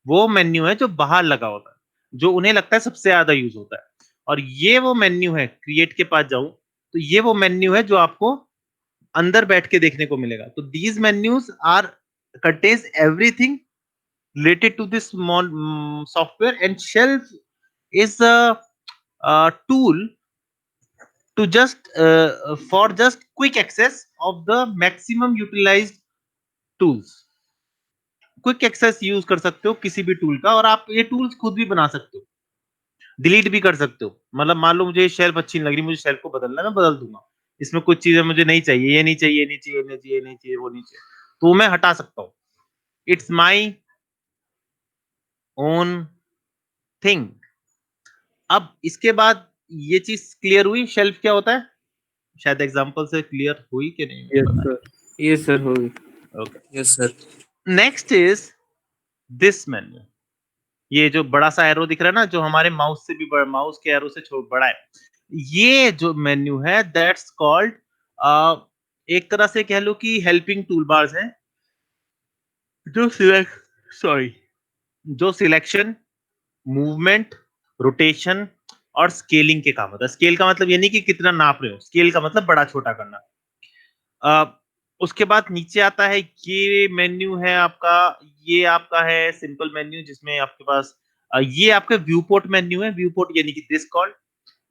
वो मेन्यू है जो बाहर लगा होता है, जो उन्हें लगता है सबसे ज्यादा यूज होता है। और ये वो मेन्यू है, क्रिएट के पास जाऊं तो ये वो मेन्यू है जो आपको अंदर बैठ के देखने को मिलेगा। तो these menus are contains everything related to this software, and shelf is a tool to just for just quick access of the maximum utilized tools। Quick access use कर सकते हो किसी भी टूल का, और आप ये टूल्स खुद भी बना सकते हो, डिलीट भी कर सकते हो। मतलब मान लो मुझे शेल्फ अच्छी नहीं लग रही, मुझे शेल्फ को बदलना है, मैं बदल दूंगा। इसमें कुछ चीजें मुझे नहीं चाहिए, ये नहीं चाहिए, ये नहीं चाहिए, ये नहीं चाहिए, ये नहीं चाहिए, वो नहीं चाहिए, तो मैं हटा सकता हूँ। It's my own thing. अब इसके बाद ये चीज क्लियर हुई, शेल्फ क्या होता है, शायद एग्जांपल से क्लियर हुई कि नहीं
यस
पता
सर।
ये सर होगी।
नहीं। Okay,
yes sir.
Next is this menu. ये जो बड़ा सा एरो दिख रहा है ना, जो हमारे माउस से भी बड़ा, माउस के एरो से बड़ा है, ये जो मेन्यू है दैट्स कॉल्ड, एक तरह से कह लो कि हेल्पिंग टूल बार्स हैं, जो जो सिलेक्शन, मूवमेंट, रोटेशन और स्केलिंग के काम होता है। स्केल का मतलब ये नहीं कि कितना नाप रहे हो, स्केल का मतलब बड़ा छोटा करना। उसके बाद नीचे आता है, ये मेन्यू है आपका, ये आपका है सिंपल मेन्यू, जिसमें आपके पास ये आपका व्यू पोर्ट मेन्यू है। व्यू पोर्ट यानी कि दिस कॉल्ड,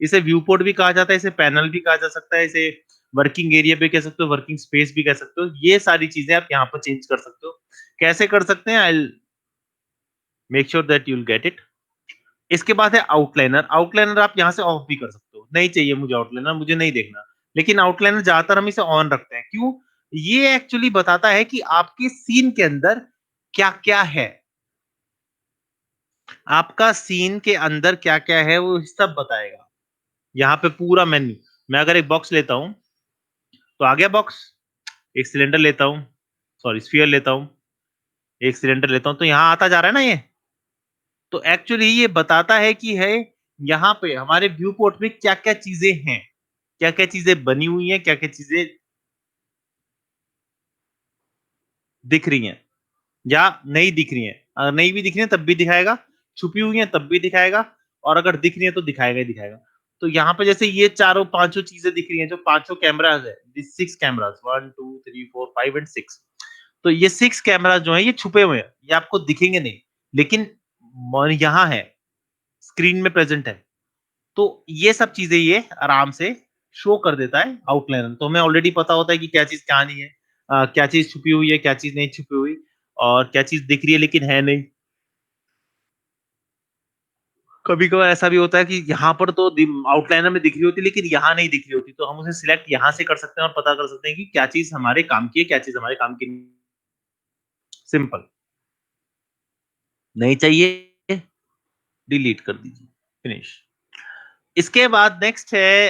इसे व्यू पोर्ट भी कहा जाता है, इसे पैनल भी कहा जा सकता है, इसे वर्किंग एरिया भी कह सकते हो, वर्किंग स्पेस भी कह सकते हो। ये सारी चीजें आप यहाँ पर चेंज कर सकते हो। कैसे कर सकते हैं, I make sure that you will get it. इसके बाद है आउटलाइनर। आउटलाइनर आप यहाँ से ऑफ भी कर सकते हो, नहीं चाहिए मुझे आउटलाइनर, मुझे नहीं देखना। लेकिन आउटलाइनर ज्यादातर हम इसे ऑन रखते हैं, क्यों, ये एक्चुअली बताता है कि आपके सीन के अंदर क्या क्या है, आपका सीन के अंदर क्या क्या है वो सब बताएगा। यहाँ पे पूरा मेन्यू, मैं अगर एक बॉक्स लेता हूं तो आ गया बॉक्स, एक सिलेंडर लेता हूं, सॉरी स्फीयर लेता हूं, एक सिलेंडर लेता हूं, तो यहाँ आता जा रहा है ना ये। तो एक्चुअली ये बताता है कि है यहाँ पे हमारे व्यू पोर्ट में क्या क्या चीजें हैं, क्या क्या चीजें बनी हुई हैं, क्या क्या चीजें दिख रही हैं या नहीं दिख रही हैं। अगर नहीं भी दिख रही है तब भी दिखाएगा, छुपी हुई है तब भी दिखाएगा, और अगर दिख रही है तो दिखाएगा ही दिखाएगा। तो यहाँ पे जैसे ये चारों पांचों चीजें दिख रही हैं, जो पांचों कैमराज है, 6 कैमराज, 1 2 3 4 5 एंड 6। तो ये 6 कैमराज जो है ये छुपे हुए हैं, ये आपको दिखेंगे नहीं, लेकिन यहाँ है, स्क्रीन में प्रेजेंट है। तो ये सब चीजें ये आराम से शो कर देता है आउटलाइनर। तो हमें ऑलरेडी पता होता है कि क्या चीज कहां नहीं है, क्या चीज छुपी हुई है, क्या चीज नहीं छुपी हुई, और क्या चीज दिख रही है लेकिन है नहीं। कभी कभार ऐसा भी होता है कि यहाँ पर तो आउटलाइनर में दिख रही होती लेकिन यहाँ नहीं दिख रही होती, तो हम उसे सिलेक्ट यहाँ से कर सकते हैं और पता कर सकते हैं कि क्या चीज हमारे काम की है, क्या चीज हमारे काम की नहीं। सिंपल, नहीं चाहिए डिलीट कर दीजिए, फिनिश। इसके बाद नेक्स्ट है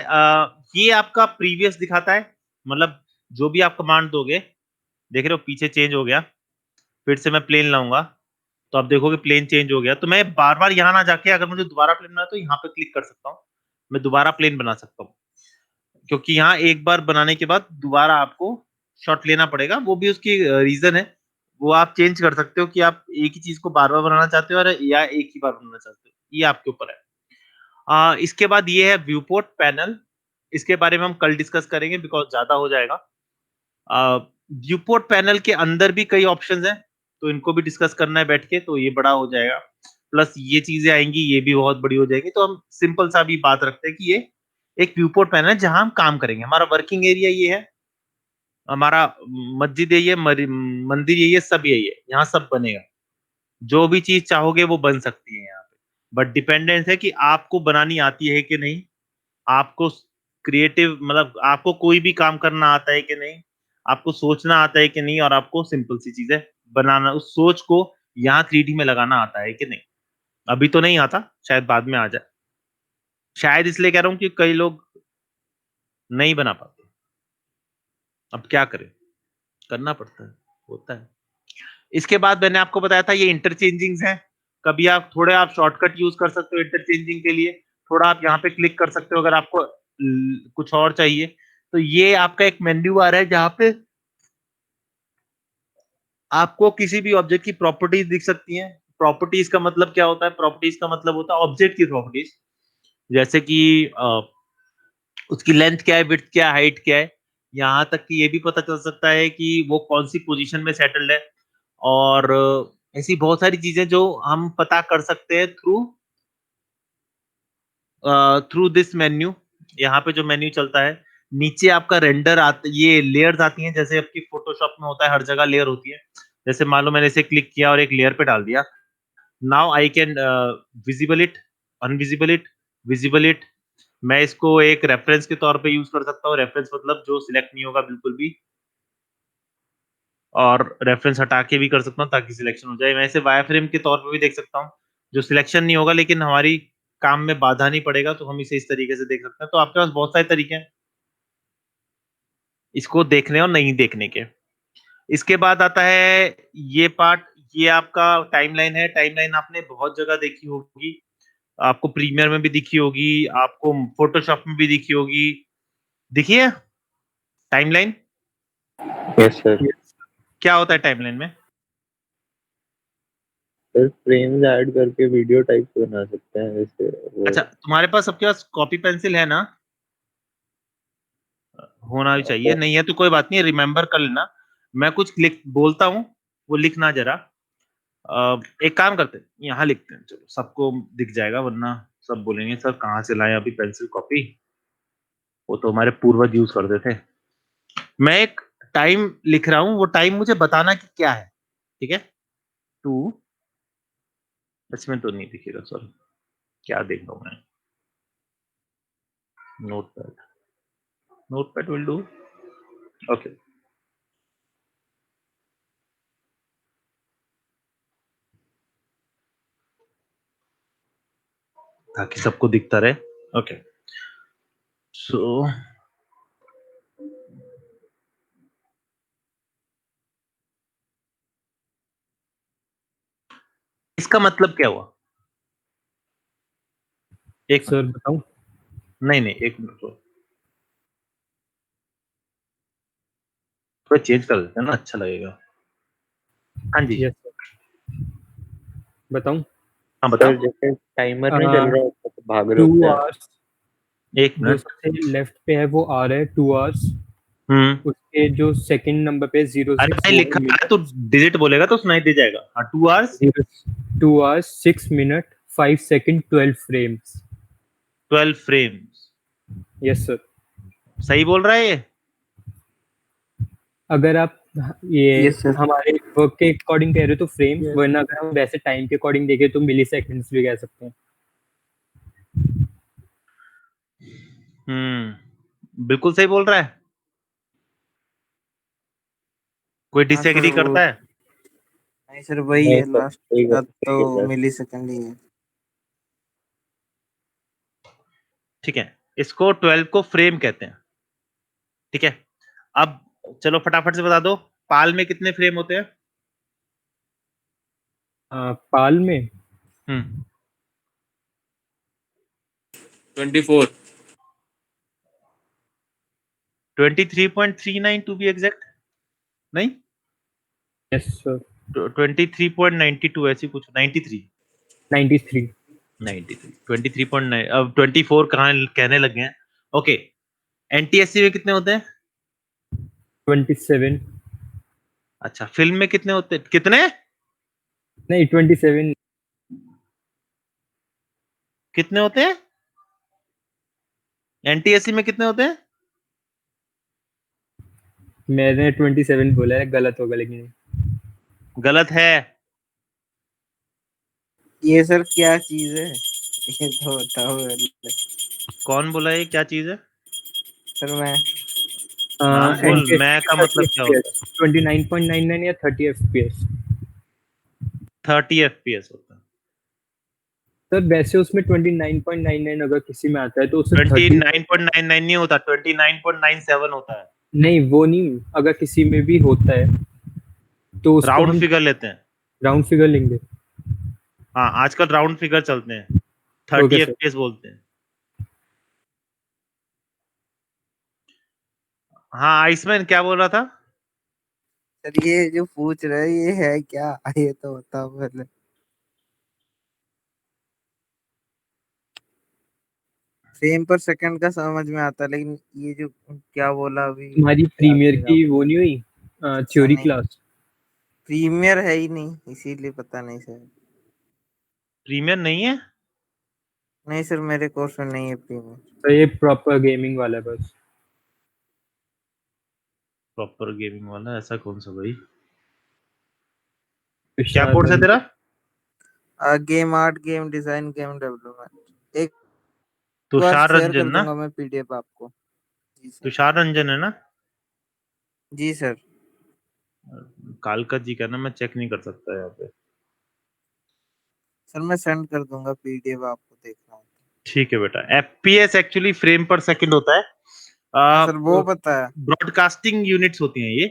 ये आपका प्रीवियस दिखाता है, मतलब जो भी आप कमांड दोगे, देख रहे हो पीछे चेंज हो गया, फिर से मैं प्लेन लाऊंगा तो आप देखोगे प्लेन चेंज हो गया। तो मैं बार बार यहाँ ना जाके अगर मुझे दोबारा प्लेन बनाना है तो यहाँ पे क्लिक कर सकता हूँ, मैं दोबारा प्लेन बना सकता हूँ, क्योंकि यहाँ एक बार बनाने के बाद दोबारा आपको शॉट लेना पड़ेगा। वो भी उसकी रीजन है, वो आप चेंज कर सकते हो कि आप एक ही चीज को बार बार बनाना चाहते हो या एक ही बार बनाना चाहते हो, ये आपके ऊपर है। इसके बाद ये है व्यूपोर्ट पैनल, इसके बारे में हम कल डिस्कस करेंगे बिकॉज ज्यादा हो जाएगा। व्यूपोर्ट पैनल के अंदर भी कई ऑप्शंस हैं, तो इनको भी डिस्कस करना है बैठ के, तो ये बड़ा हो जाएगा। प्लस ये चीजें आएंगी, ये भी बहुत बड़ी हो जाएगी। तो हम सिंपल सा भी बात रखते हैं कि ये एक व्यूपोर्ट पैनल है जहां हम काम करेंगे। हमारा वर्किंग एरिया ये है, हमारा मस्जिद यही है, मंदिर यही है, सब यही है, यहाँ सब बनेगा। जो भी चीज चाहोगे वो बन सकती है यहाँ पे, बट डिपेंडेंस है कि आपको बनानी आती है कि नहीं, आपको क्रिएटिव मतलब आपको कोई भी काम करना आता है कि नहीं, आपको सोचना आता है कि नहीं, और आपको सिंपल सी चीजें बनाना, उस सोच को यहाँ 3D में लगाना आता है कि नहीं। अभी तो नहीं आता, शायद बाद में आ जाए। शायद इसलिए कह रहा हूँ कि कई लोग नहीं बना पाते, अब क्या करें, करना पड़ता है, होता है। इसके बाद मैंने आपको बताया था ये इंटरचेंजिंग है, कभी आप थोड़े आप शॉर्टकट यूज कर सकते हो इंटरचेंजिंग के लिए, थोड़ा आप यहाँ पे क्लिक कर सकते हो अगर आपको कुछ और चाहिए। तो ये आपका एक मेन्यू आ रहा है जहाँ पे आपको किसी भी ऑब्जेक्ट की प्रॉपर्टीज दिख सकती हैं। प्रॉपर्टीज का मतलब क्या होता है? प्रॉपर्टीज का मतलब होता है ऑब्जेक्ट की प्रॉपर्टीज, जैसे कि उसकी लेंथ क्या है, विड्थ क्या है, हाइट क्या है, यहाँ तक कि ये भी पता चल सकता है कि वो कौन सी पोजीशन में सेटल्ड है। और ऐसी बहुत सारी चीजें जो हम पता कर सकते हैं थ्रू दिस मेन्यू। यहाँ पे जो मेन्यू चलता है, नीचे आपका रेंडर आता, ये लेयर्स आती हैं, जैसे आपकी फोटोशॉप में होता है, हर जगह लेयर होती है। जैसे मान लो मैंने इसे क्लिक किया और एक लेयर पे डाल दिया, now I can visible it, invisible it, visible it. मैं इसको एक रेफरेंस के तौर पे यूज कर सकता हूँ, रेफरेंस मतलब जो सिलेक्ट नहीं होगा बिल्कुल भी, और रेफरेंस हटा के भी कर सकता हूँ ताकि सिलेक्शन हो जाए। मैं इसे वायर फ्रेम के तौर पे भी देख सकता हूँ, जो सिलेक्शन नहीं होगा लेकिन हमारी काम में बाधा नहीं पड़ेगा, तो हम इसे इस तरीके से देख सकते हैं। तो आपके पास बहुत सारे तरीके हैं इसको देखने और नहीं देखने के। इसके बाद आता है ये पार्ट, ये आपका टाइमलाइन है। टाइमलाइन आपने बहुत जगह देखी होगी, आपको प्रीमियर में भी दिखी होगी, आपको फोटोशॉप में भी दिखी होगी। दिखिए टाइमलाइन
यस सर।
क्या होता है टाइमलाइन में?
सर फ्रेम्स ऐड करके वीडियो टाइप बना सकते हैं जैसे वो।
अच्छा, तुम्हारे पास सबके पास कॉपी पेंसिल है ना? होना भी चाहिए, नहीं है तो कोई बात नहीं, रिमेम्बर कर लेना। मैं कुछ लिख बोलता हूँ, वो लिखना जरा। एक काम करते हैं, यहाँ लिखते हैं, चलो सबको दिख जाएगा, वरना सब बोलेंगे सर कहाँ से लाए अभी पेंसिल कॉपी, वो तो हमारे पूर्वज यूज करते थे। मैं एक टाइम लिख रहा हूँ, वो टाइम मुझे बताना कि क्या है, ठीक है? 2, इसमें तो नहीं दिखेगा, सॉरी, क्या देख रहा हूँ मैं? Notepad, notepad will do, okay. ताकि सबको दिखता रहे, ओके। सो इसका मतलब क्या हुआ? एक
सर बताऊं?
नहीं नहीं, एक मिनट रुको, थोड़ा चेंज कर देते हैं ना, अच्छा लगेगा। हाँ जी,
यस सर, बताऊं?
हाँ
सर
बताओ।
जैसे टाइमर नहीं चल रहा होता तो भाग रहे
2
होते हैं।
आवर्स,
एक
जो
मिनट।
सबसे लेफ्ट पे है वो आ रहा है 2 आवर्स, उसके जो सेकंड नंबर पे 06
अरे भाई
वो
लिखा
है
है तो डिजिट बोलेगा तो सुनाई दे जाएगा। हाँ, 2 hours
2 hours 6 minute 5 second 12 frames.
12 frames,
yes sir.
सही बोल रहा है ये?
अगर आप ये
यस सर।
हमारे वर्क के अकॉर्डिंग कह रहे हो तो फ्रेम्स, वरना अगर हम वैसे टाइम के अकॉर्डिंग देखें तो मिली सेकंड्स भी कह सकते हैं।
बिल्कुल सही बोल रहा है। कोई
हाँ सर
डिसएग्री
वो,
करता है?
नहीं सर वही
नहीं
है,
सर
लास्ट
सही
का
है, सही है
तो
सर।
मिली सेकंड ही है।
ठीक है, इसको 12 को फ्रेम कहते हैं। ठीक है, अब चलो फटाफट से बता दो, पाल में कितने फ्रेम होते हैं?
पाल में
24।
23.39 टू बी एग्जैक्ट, नहीं
यस सर
23.92 ऐसी कुछ, 93
93
23.9, अब 24 कहाँ कहने लगे हैं। ओके, एनटीएससी में कितने होते हैं?
27
अच्छा, फिल्म में कितने होते हैं? कितने?
नहीं 27
कितने होते हैं एनटीएससी में? कितने होते हैं?
मैंने 27 बोला है, गलत होगा लेकिन
गलत है।
ये सर क्या चीज है, ये तो बताओ पहले।
कौन बोला ये क्या चीज है?
सर मैं
नाम बोल,
NTSC
मैं का
30
मतलब क्या होता है?
FPS 29.99 या 30 FPS
30 एफपीएस होता है।
सर। वैसे उसमें 29.99 अगर किसी में आता है तो उसे 30
29.99 नहीं होता, 29.97 होता है।
नहीं, वो नहीं, अगर किसी में भी होता है तो उसको
राउंड
हम
फिगर लेते हैं।
राउंड फिगर लेंगे।
हाँ, आजकल राउंड फिगर चलते हैं, 30
ओके सर।
एफपीएस बोलते हैं। हाँ, आइसमैन क्या बोल रहा था?
सर ये जो पूछ रहे हैं ये है क्या, ये तो बताओ पहले। फ्रेम पर सेकंड का समझ में आता है, लेकिन ये जो क्या बोला अभी
हमारी
याद
प्रीमियर
नहीं रहा।
की वो नहीं हुई
अच्छा
थ्योरी
नहीं,
क्लास?
प्रीमियर है ही नहीं इसीलिए पता नहीं सर।
प्रीमियर नहीं है?
नहीं सर मेरे कोर्स में नहीं है प्रीमियर।
तो ये प्रॉपर गेमिंग वाला है बस।
प्रॉपर गेमिंग वाला ऐसा कौन सा भाई? क्या
तुषार
कोर्स है तेरा?
Game art, game design, game development. एक बार
तुषार
शेयर
रंजन
कर
ना?
दूंगा मैं पीडीएफ आपको। जी सर।
तुषार रंजन है ना?
जी सर।
कालका जी का ना, मैं चेक नहीं कर सकता यहाँ पे।
सर मैं सेंड कर दूंगा पीडीएफ, आपको देखना है।
ठीक है बेटा, एफपीएस एक्चुअली फ्रेम पर सेकंड होता है।
हाँ सर वो पता है।
ब्रॉडकास्टिंग यूनिट्स होती हैं ये।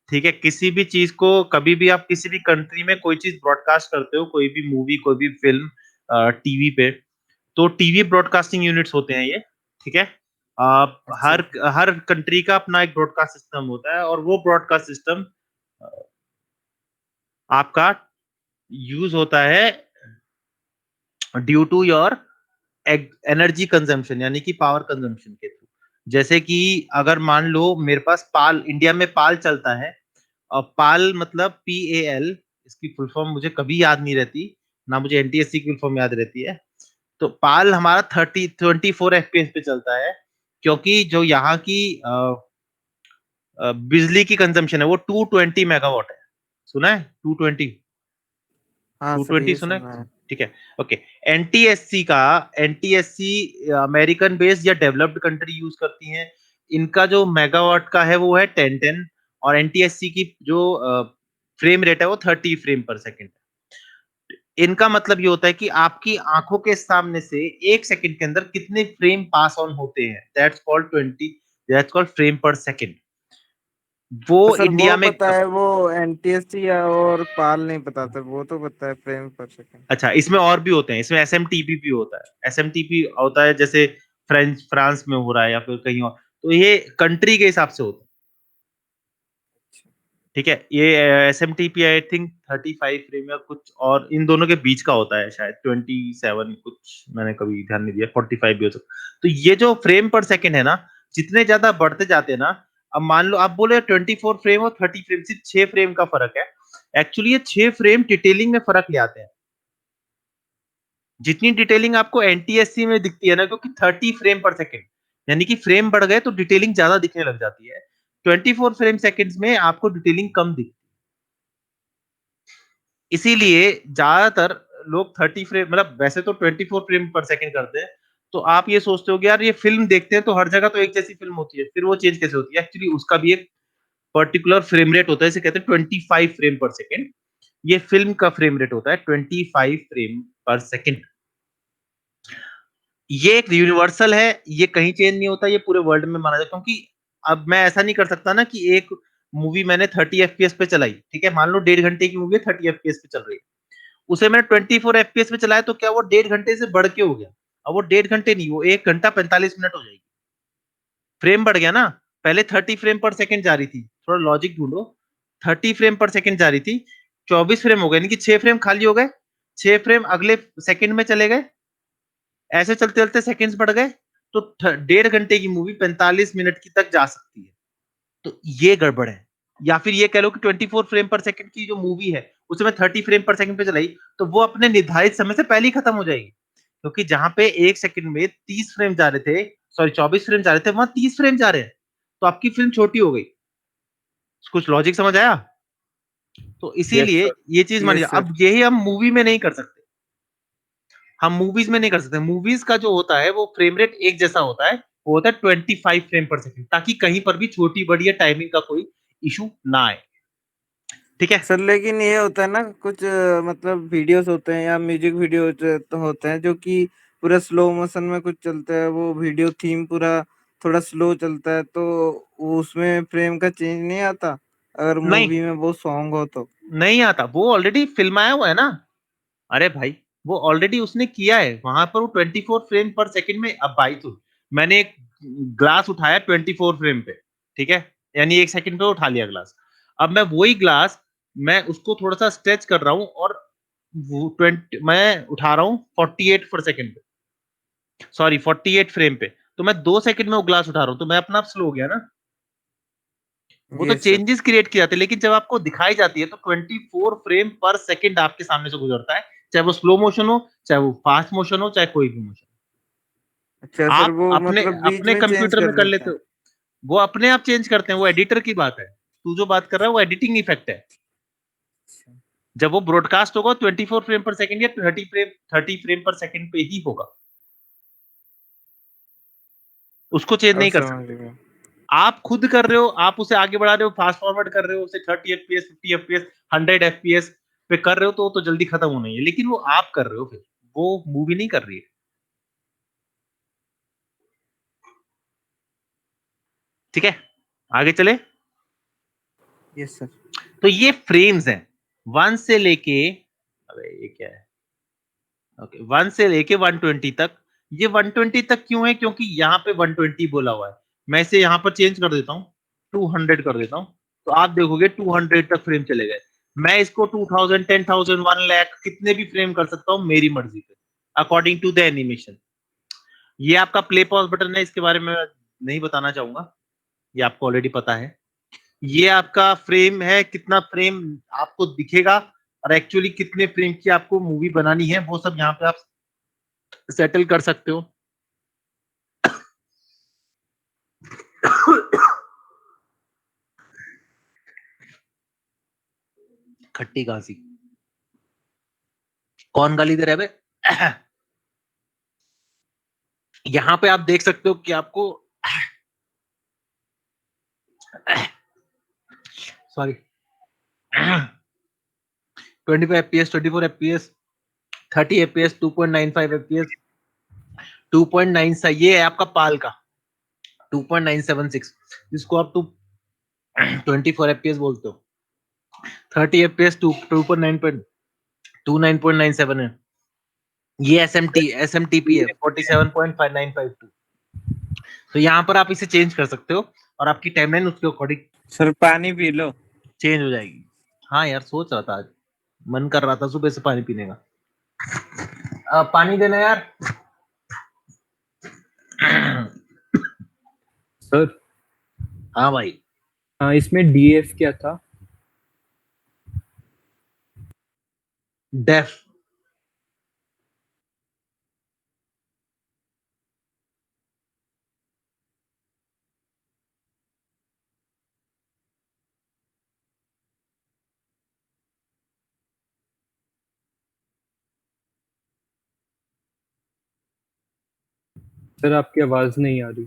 ठीक है, किसी भी चीज को कभी भी आप किसी भी कंट्री में कोई चीज ब्रॉडकास्ट करते हो, कोई भी मूवी, कोई भी फिल्म टीवी पे, तो टीवी ब्रॉडकास्टिंग यूनिट्स होते हैं ये। ठीक है,
अच्छा
हर हर कंट्री का अपना एक ब्रॉडकास्ट सिस्टम होता है, और वो ब्रॉडकास्ट सिस्टम आपका यूज होता है due to your energy consumption, यानी कि पावर कंजम्पशन के थ्रू। जैसे कि अगर मान लो मेरे पास पाल, इंडिया में पाल चलता है, और पाल मतलब PAL, इसकी फुल फॉर्म मुझे कभी याद नहीं रहती, ना मुझे एनटीएससी की फुल फॉर्म याद रहती है। तो पाल हमारा 24 एफपीएस पे चलता है, क्योंकि जो यहाँ की बिजली की कंजम्पशन है वो 220 मेगावाट है। सुना है 220?
हाँ
टू
सर
ट्वेंटी
ये
सुना
सुना
है?
है।
ठीक है, ओके। एनटीएससी अमेरिकन बेस्ड या डेवलप्ड कंट्री यूज करती हैं। इनका जो मेगावाट का है वो है 1010, और एनटीएससी की जो फ्रेम रेट है वो 30 फ्रेम पर सेकंड। इनका मतलब ये होता है कि आपकी आंखों के सामने से 1 सेकंड के अंदर कितने फ्रेम पास ऑन होते हैं, दैट्स कॉल्ड फ्रेम पर सेकंड। वो
तो सर वो
इंडिया में
पता है, वो एनटीएससी और पाल नहीं पता था, वो तो पता है फ्रेम पर सेकंड।
अच्छा, इसमें और भी होते हैं, इसमें एसएमटीपी भी होता है। एसएमटीपी होता है जैसे फ्रांस में हो रहा है या फिर कहीं और, तो ये कंट्री के हिसाब से होता है। ठीक है, ये एसएमटीपी आई थिंक 35 फ्रेम या कुछ, और इन दोनों के बीच का होता है शायद 27 कुछ, मैंने कभी ध्यान नहीं दिया, 45 भी हो सकता। तो ये जो फ्रेम पर सेकंड है ना, जितने ज्यादा बढ़ते जाते हैं ना, अब मान लो आप बोले 24 फ्रेम और 30 फ्रेम, सिर्फ 6 फ्रेम का फर्क है। एक्चुअली ये 6 फ्रेम डिटेलिंग में फर्क ले आते हैं। जितनी डिटेलिंग आपको एनटीएससी में दिखती है ना, क्योंकि 30 फ्रेम पर सेकंड, यानी कि फ्रेम बढ़ गए तो डिटेलिंग ज्यादा दिखने लग जाती है। 24 फ्रेम सेकंड्स में आपको डिटेलिंग कम दिखती है। इसीलिए ज्यादातर लोग 30 फ्रेम, मतलब वैसे तो 24 फ्रेम पर सेकंड करते हैं। तो आप ये सोचते हो कि यार ये फिल्म देखते हैं तो हर जगह तो एक जैसी फिल्म होती है, फिर वो चेंज कैसे होती है? एक्चुअली उसका भी एक पर्टिकुलर फ्रेम रेट होता है, इसे कहते हैं 25 फ्रेम पर सेकंड। ये फिल्म का फ्रेम रेट होता है 25 फ्रेम पर सेकंड। ये एक यूनिवर्सल है, ये कहीं चेंज नहीं होता, ये पूरे वर्ल्ड में माना जाता है, क्योंकि अब मैं ऐसा नहीं कर सकता ना कि एक मूवी मैंने 30 एफपीएस पे चलाई, ठीक है, मान लो 1.5 घंटे की मूवी है, 30 एफपीएस पे चल रही है, उसे मैंने 24 एफपीएस पे चलाया, तो क्या वो 1.5 घंटे से बढ़ के हो गया? अब वो 1.5 घंटे नहीं, वो 1 घंटा 45 मिनट हो जाएगी, फ्रेम बढ़ गया ना। पहले 30 फ्रेम पर सेकंड जा रही थी, थोड़ा लॉजिक ढूंढो, 30 फ्रेम पर सेकंड जा रही थी, 24 फ्रेम हो गए, यानी कि 6 फ्रेम खाली हो गए, 6 फ्रेम अगले सेकंड में चले गए, ऐसे चलते चलते सेकंड्स बढ़ गए, तो 1.5 घंटे की मूवी 45 मिनट की तक जा सकती है। तो ये गड़बड़ है। या फिर ये कह लो कि 24 फ्रेम पर सेकंड की जो मूवी है उसे मैं 30 फ्रेम पर सेकंड पे चलाई, तो वो अपने निर्धारित समय से पहले ही खत्म हो जाएगी, क्योंकि जहां पे एक सेकंड में 30 फ्रेम जा रहे थे, सॉरी 24 फ्रेम जा रहे थे, वहां 30 फ्रेम जा रहे हैं, तो आपकी फिल्म छोटी हो गई। कुछ लॉजिक समझ आया? तो
यस
इसीलिए
सर।
ये चीज मानिए।
Yes sir.
अब यही हम मूवी में नहीं कर सकते, हम मूवीज में नहीं कर सकते। मूवीज का जो होता है वो फ्रेम रेट एक जैसा होता है, वो होता है 25 फ्रेम पर सेकंड, ताकि कहीं पर भी छोटी बड़ी या टाइमिंग का कोई इशू ना आए, ठीक है।
सर लेकिन ये होता है ना कुछ मतलब वीडियोस होते हैं या म्यूजिक वीडियो तो होते हैं जो कि पूरा स्लो मोशन में कुछ चलता है, वो वीडियो थीम पूरा थोड़ा स्लो चलता है, तो उसमें फ्रेम का चेंज नहीं आता अगर
नहीं,
मूवी में वो सॉन्ग हो तो?
नहीं आता, वो ऑलरेडी फिल्माया हुआ है ना। अरे भाई, वो ऑलरेडी उसने किया है वहां पर, वो 24 फ्रेम पर सेकंड में। अब भाई सुन, मैंने एक ग्लास उठाया 24 फ्रेम पे, ठीक है, यानी एक सेकंड पे उठा लिया ग्लास। अब मैं वही ग्लास, मैं उसको थोड़ा सा स्ट्रेच कर रहा हूँ, और वो 20 मैं उठा रहा हूँ 48 पर सेकंड पे, सॉरी 48 फ्रेम पे, तो मैं 2 सेकंड में वो ग्लास उठा रहा हूँ, तो मैं अपना आप स्लो हो गया ना। वो तो
यस सर।
चेंजेस क्रिएट किए जाते हैं, लेकिन जब आपको दिखाई जाती है तो 24 फ्रेम पर सेकंड आपके सामने से गुजरता है, चाहे वो स्लो मोशन हो, चाहे वो फास्ट मोशन हो, चाहे कोई भी मोशन।
अच्छा सर,
आप
वो
अपने
मतलब बीच
अपने
में चेंज
कंप्यूटर
कर
में कर
देते
लेते
हैं?
हो, वो अपने आप चेंज करते हैं, वो एडिटर की बात है। तू जो बात कर रहा है वो एडिटिंग इफेक्ट है। जब वो ब्रॉडकास्ट होगा 24 फ्रेम पर सेकंड या 30 फ्रेम पर सेकंड पे ही होगा, उसको चेंज
अब
नहीं कर
समझ
सकते।
गया।
आप खुद कर रहे हो, आप उसे आगे बढ़ा रहे हो, फास्ट फॉरवर्ड कर रहे हो उसे 30 एफपीएस, 50 एफपीएस, 100 एफपीएस पे कर रहे हो, तो जल्दी खत्म होना ही है, लेकिन वो आप कर रहे हो, फिर वो मूवी नहीं कर रही है, ठीक है। आगे चले।
Yes sir.
तो ये फ्रेम्स हैं, 1 से लेके, अबे ये क्या है, ओके, 1 से लेके 120 तक। ये 120 तक क्यों है? क्योंकि यहाँ पे 120 बोला हुआ है। मैं इसे यहाँ पर चेंज कर देता हूँ, 200 कर देता हूँ, तो आप देखोगे 200 तक फ्रेम चले गए। मैं इसको 2000, 10,000, 1 लाख कितने भी फ्रेम कर सकता हूँ मेरी मर्जी पे, अकॉर्डिंग टू द एनिमेशन। ये आपका प्ले पॉज बटन है, इसके बारे में नहीं बताना चाहूंगा, ये आपको ऑलरेडी पता है। ये आपका फ्रेम है, कितना फ्रेम आपको दिखेगा, और एक्चुअली कितने फ्रेम की आपको मूवी बनानी है, वो सब यहाँ पे आप सेटल कर सकते हो। खट्टी खांसी, कौन गाली दे रहा है बे? यहाँ पे आप देख सकते हो कि आपको, sorry, 25 FPS, 24 FPS, 30 FPS, 2.95 FPS, 2.9, ये है आपका पाल का 2.976, जिसको आप 24 एफपीएस बोलते हो। 30 एफपीएस 2.9.27 है। ये एसएमटीपी है 47.5952। तो यहाँ पर आप इसे चेंज कर सकते हो, और आपकी टाइमलाइन उसके अकॉर्डिंग
सर पानी पी लो।
चेंज हो जाएगी। हाँ यार, सोच रहा था आज, मन कर रहा था सुबह से पानी पीने का। पानी देना यार।
सर
हाँ भाई।
हाँ, इसमें डीएफ क्या था?
डेफ।
सर आपकी आवाज नहीं आ रही।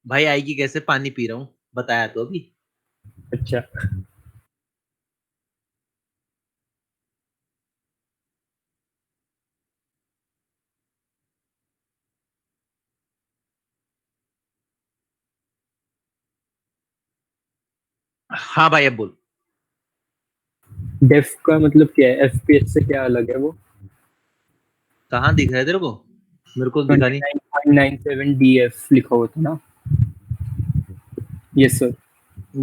भाई आएगी कैसे, पानी पी रहा हूँ, बताया तो अभी।
अच्छा,
हाँ भाई, अब बोल।
डेफ का मतलब क्या है? एफपीएस से क्या अलग है वो?
कहाँ दिख रहा है तेरे को? मेरे को दिखा नहीं।
29.97 डीएफ लिखा होता ना? Yes sir.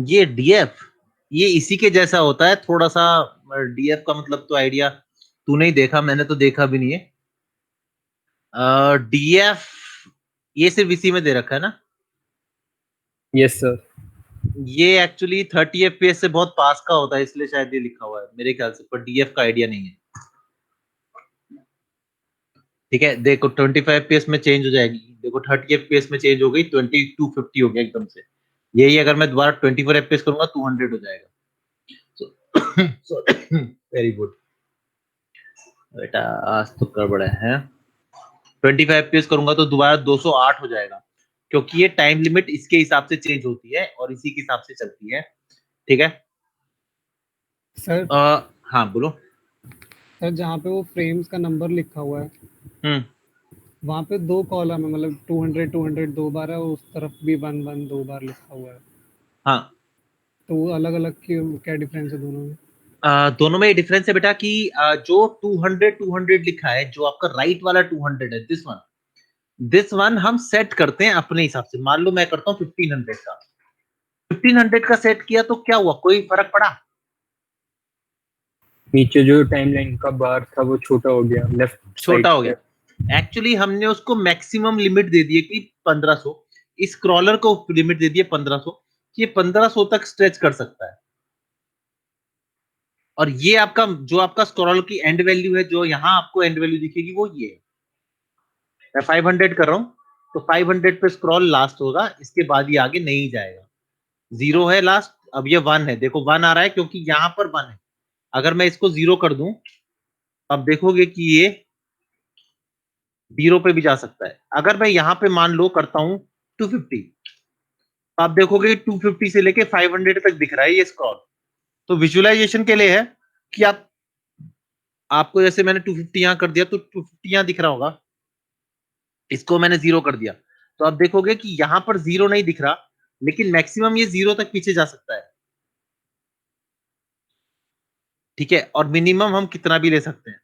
ये डीएफ, ये इसी के जैसा होता है थोड़ा सा। डीएफ का मतलब तो आइडिया तूने ही देखा, मैंने तो देखा भी नहीं है। डीएफ ये सिर्फ इसी में दे रखा है ना।
Yes sir.
ये एक्चुअली 30 एफपीएस से बहुत पास का होता है, इसलिए शायद ये लिखा हुआ है मेरे ख्याल से, पर डीएफ का आइडिया नहीं है। ठीक है, देखो 25 एफपीएस में चेंज हो जाएगी, देखो 30 एफपीएस में चेंज हो गई, 2250 हो गया एकदम से। यही अगर मैं दोबारा 24 एफपीएस करूंगा 200 हो जाएगा। वेरी गुड बेटा, आज तो गड़बड़ है। 25 एफपीएस करूंगा तो दोबारा 208 हो जाएगा, क्योंकि ये टाइम लिमिट इसके हिसाब से चेंज होती है और इसी के हिसाब से चलती है। ठीक है।
सर
हाँ बोलो।
सर जहाँ पे वो फ्रेम्स का नंबर लिखा हुआ है,
हम्म।
वहाँ पे दो कॉलम है, मतलब 200 दो बार है, और उस तरफ भी 1 1 दो बार लिखा हुआ है।
हाँ,
तो वो अलग अलग क्यों, क्या डिफरेंस है दोनों में?
दोनों में ये डिफरेंस है बेटा कि जो 200 लिखा है, जो आपका राइट वाला 200 है, दिस वन हम सेट करते हैं अपने हिसाब से। मान लो मैं करता हूँ 1500 का, 1500 का सेट किया तो क्या हुआ, कोई फर्क पड़ा?
नीचे जो टाइमलाइन का बार था वो छोटा हो गया लेफ्ट
छोटा
साइड
हो
पे।
गया। एक्चुअली हमने उसको मैक्सिमम लिमिट दे दी है कि 1500, स्क्रॉलर को लिमिट दे दी है 1500, कि ये 1500 तक स्ट्रेच कर सकता है। और ये आपका जो आपका स्क्रॉल की एंड वैल्यू है, जो यहाँ आपको एंड वैल्यू दिखेगी, वो ये है। मैं 500 कर रहा हूँ तो 500 पे स्क्रॉल लास्ट होगा, इसके बाद ये आगे नहीं जाएगा। 0 है लास्ट, अब ये 1 है, देखो 1 आ रहा है क्योंकि यहाँ पर 1 है। अगर मैं इसको 0 कर दूं, अब देखोगे कि ये 0 पे भी जा सकता है। अगर मैं यहाँ पे मान लो करता हूँ 250, तो आप देखोगे 250 से लेके 500 तक दिख रहा है ये स्क्रॉल। तो विजुअलाइजेशन के लिए है कि आपको जैसे मैंने 250 यहाँ कर दिया तो 250 यहाँ दिख रहा होगा, इसको मैंने 0 कर दिया, तो आप देखोगे कि यहाँ पर 0 नहीं दिख रहा, लेकिन मैक्सिमम ये 0 तक पीछे जा सकता है। ठीक है, और मिनिमम हम कितना भी ले सकते हैं,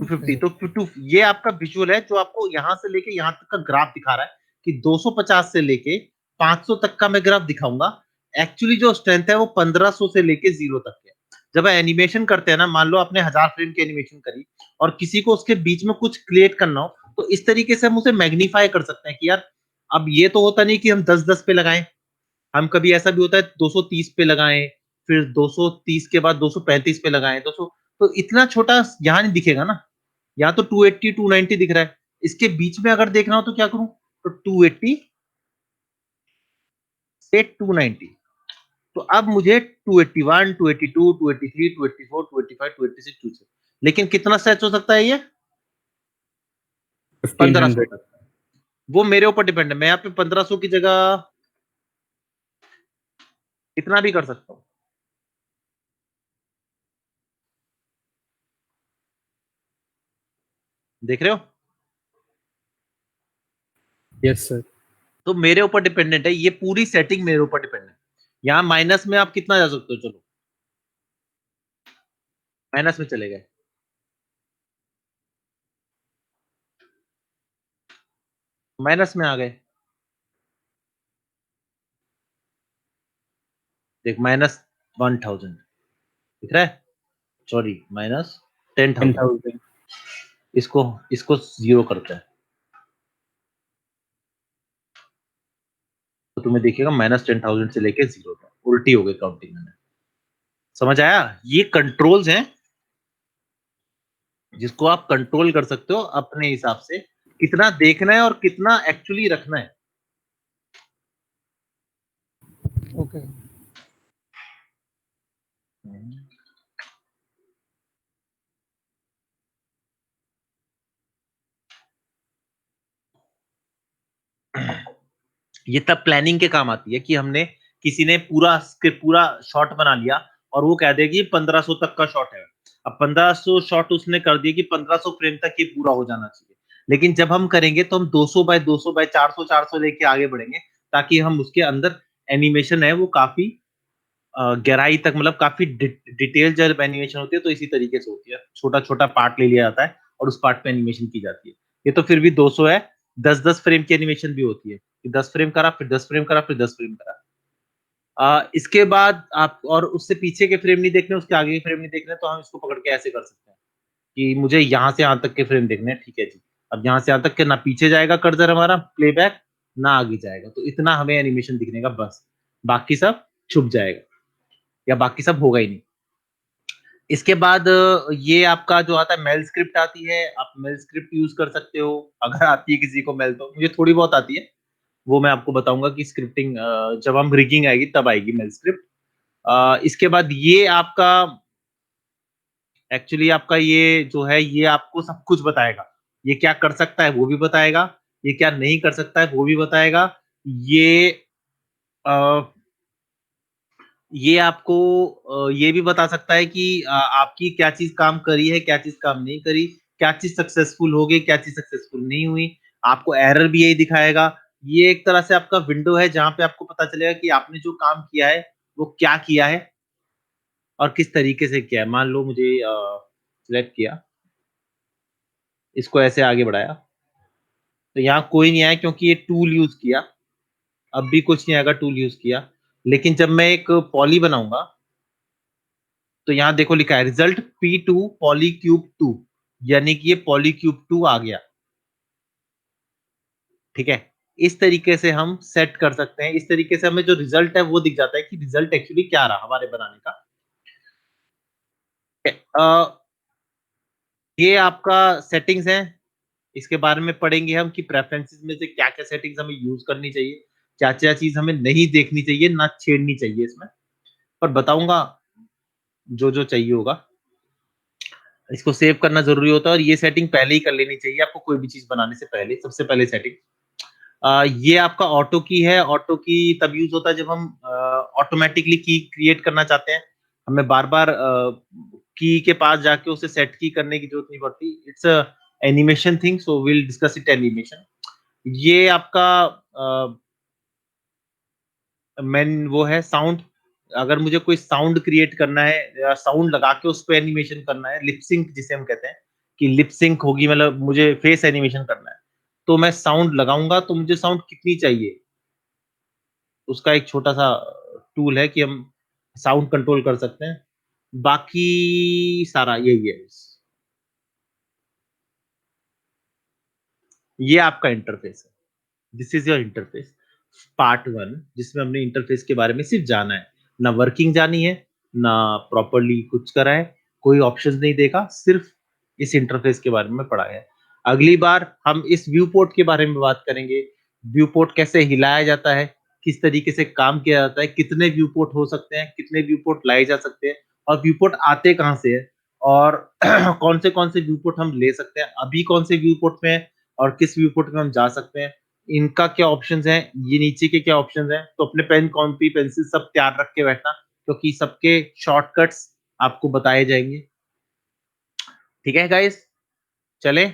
250। तो ये आपका विजुअल है जो आपको यहाँ से लेके यहाँ तक का ग्राफ दिखा रहा है कि 250 से लेके 500 तक का मैं ग्राफ दिखाऊंगा। एक्चुअली जो स्ट्रेंथ है वो 1500 से लेके 0 तक है। जब एनिमेशन करते हैं ना, मान लो आपने 1000 फ्रेम की एनिमेशन करी और किसी को उसके बीच में कुछ क्रिएट करना हो, तो इस तरीके से हम उसे मैग्नीफाई कर सकते हैं कि यार, अब ये तो होता नहीं कि हम 10-10 पे लगाएं, हम कभी ऐसा भी होता है 230 पे लगाएं, फिर 230 के बाद 235 पे लगाएं, 200, तो इतना छोटा यहाँ नहीं दिखेगा ना। यहाँ तो 280 290 दिख रहा है, इसके बीच में अगर देखना हो तो क्या करूं, तो 280 से 290। तो अब मुझे 281 282 283 284 285 286 287, लेकिन कितना स्ट्रेच हो सकता है ये, 1500
1500।
तक। वो मेरे ऊपर डिपेंड है, मैं यहाँ पे 1500 की जगह इतना भी कर सकता हूँ। देख रहे हो?
Yes sir.
तो मेरे ऊपर डिपेंडेंट है, ये पूरी सेटिंग मेरे ऊपर डिपेंडेंट है। यहाँ माइनस में आप कितना जा सकते हो, चलो माइनस में चले गए, माइनस में आ गए, देख -1000 दिख रहा है, सॉरी -10,000।
10,000।
इसको इसको 0 करते हैं तो तुम्हें देखिएगा -10,000 से लेके 0 तक उल्टी हो गई काउंटिंग में। समझ आया? ये कंट्रोल्स हैं जिसको आप कंट्रोल कर सकते हो अपने हिसाब से, कितना देखना है और कितना एक्चुअली रखना है।
ओके।
ये तब प्लानिंग के काम आती है कि हमने किसी ने पूरा स्क्रिप्ट पूरा शॉट बना लिया और वो कह दे कि 1500 तक का शॉट है। अब 1500 शॉट उसने कर दिया कि 1500 फ्रेम तक ये पूरा हो जाना चाहिए। लेकिन जब हम करेंगे तो हम 200 बाय 200 बाय 400 400 लेके आगे बढ़ेंगे ताकि हम उसके अंदर एनिमेशन है वो काफी गहराई तक मतलब काफी डिटेल जब एनिमेशन होती है तो इसी तरीके से होती है। छोटा-छोटा पार्ट ले लिया जाता है और उस पार्ट पे एनिमेशन की जाती है। ये तो फिर भी 200 है, 10-10 फ्रेम की एनिमेशन भी होती है। कि 10 फ्रेम करा, फिर 10 फ्रेम करा, फिर 10 फ्रेम करा। इसके बाद आप और उससे पीछे के फ्रेम नहीं देखने, उसके आगे के फ्रेम नहीं देखने तो हम इसको पकड़ के ऐसे कर सकते हैं कि मुझे यहाँ से यहाँ तक के फ्रेम देखने हैं, ठीक है जी। अब यहाँ से यहाँ तक के ना पीछे जाएगा कर्सर हमारा प्लेबैक, ना आगे जाएगा। तो इतना हमें एनिमेशन दिखने का बस। बाकी सब छुप जाएगा या बाकी सब होगा ही नहीं। इसके बाद ये आपका जो आता है मेल स्क्रिप्ट आती है, आप मेल स्क्रिप्ट यूज़ कर सकते हो, अगर आती है किसी को मेल तो। मुझे थोड़ी बहुत आती है, वो मैं आपको बताऊँगा कि स्क्रिप्टिंग जब हम रिगिंग आएगी तब आएगी मेल स्क्रिप्ट। इसके बाद ये आपका एक्चुअली आपका ये जो है ये आपको सब कुछ बताएगा। ये क्या कर सकता है वो भी बताएगा, ये क्या नहीं कर सकता है वो भी बताएगा। ये अ, ये आपको ये भी बता सकता है कि आपकी क्या चीज़ काम करी है, क्या चीज़ काम नहीं करी, क्या चीज़ सक्सेसफुल हो गई, क्या चीज़ सक्सेसफुल नहीं हुई। आपको एरर भी यही दिखाएगा। ये एक तरह से आपका विंडो है जहाँ पे आपको पता चलेगा कि आपने जो काम किया है, वो क्या किया है और किस तरीके से किया है। मान लो मुझे सिलेक्ट किया, इसको ऐसे आगे बढ़ाया, तो यहाँ कोई नहीं आया क्योंकि ये टूल यूज़ किया। अब भी कुछ नहीं आएगा टूल यूज़ किया। लेकिन जब मैं एक पॉली बनाऊँगा तो यहाँ देखो लिखा है रिजल्ट P2 पॉलीक्यूब 2 यानी कि ये पॉलीक्यूब 2 आ गया। ठीक है? इस तरीके से हम सेट कर सकते हैं। इस तरीके से हमें जो रिजल्ट है वो दिख जाता है कि रिजल्ट एक्चुअली क्या रहा हमारे बनाने का। ये आपका सेटिंग्स है। इसके बारे में पढ़ेंगे हम कि प्रेफरेंसेस में से क्या-क्या सेटिंग्स हमें यूज़ करनी चाहिए, क्या-क्या चीज़ हमें नहीं देखनी चाहिए, ना छेड़नी चाहिए इसमें। पर बताऊँगा जो-जो चाहिए होगा। इसको सेव करना ज़रूरी होता है और ये सेटिंग पहले ही कर लेनी चाहिए आपको कोई भी चीज़ बनाने से पहले, सबसे पहले सेटिंग। ये आपका ऑटो की है, ऑटो की तब यूज़ होता है जब हम ऑटोमैटिकली की क्रिएट करना चाहते हैं। हमें बार-बार की के पास जाके उसे सेट की करने की ज़रूरत नहीं पड़ती। It's a animation thing so we will discuss it animation. ये आपका मेन वो है साउंड। अगर मुझे कोई साउंड क्रिएट करना है या साउंड लगा के उस पे एनिमेशन करना है, लिप सिंक जिसे हम कहते हैं कि लिप सिंक होगी मतलब मुझे फेस एनिमेशन करना है, तो मैं साउंड लगाऊँगा तो मुझे साउंड कितनी चाहिए? उसका एक छोटा-सा टूल है कि हम साउंड कंट्रोल कर सकते हैं। बाकी सारा यही है। ये आपका इंटरफ़ेस है। This is your interface. Part 1 जिसमें हमने इंटरफ़ेस के बारे में सिर्फ़ जाना है। ना वर्किंग जानी है, ना प्रॉपर्ली कुछ करा है, कोई ऑप्शंस नहीं देखा, सिर्फ़ इस इंटरफ़ेस के बारे में पढ़ा है। अगली बार हम इस व्यू पोर्ट के बारे में बात करेंगे। व्यू पोर्ट कैसे हिलाया जाता है, किस तरीके से काम किया जाता है, कितने व्यू पोर्ट हो सकते हैं, कितने व्यू पोर्ट लाए जा सकते हैं और व्यू पोर्ट आते कहाँ से हैं और कौन से व्यू पोर्ट हम ले सकते हैं, अभी कौन से व्यू पोर्ट में हैं और किस व्यू पोर्ट में हम जा सकते हैं। इनका क्या ऑप्शंस हैं, ये नीचे के क्या ऑप्शंस हैं, तो अपने पेन, कॉपी, पेंसिल सब तैयार रख के बैठना क्योंकि सबके शॉर्टकट्स आपको बताए जाएँगे। ठीक है गाइस? चलें?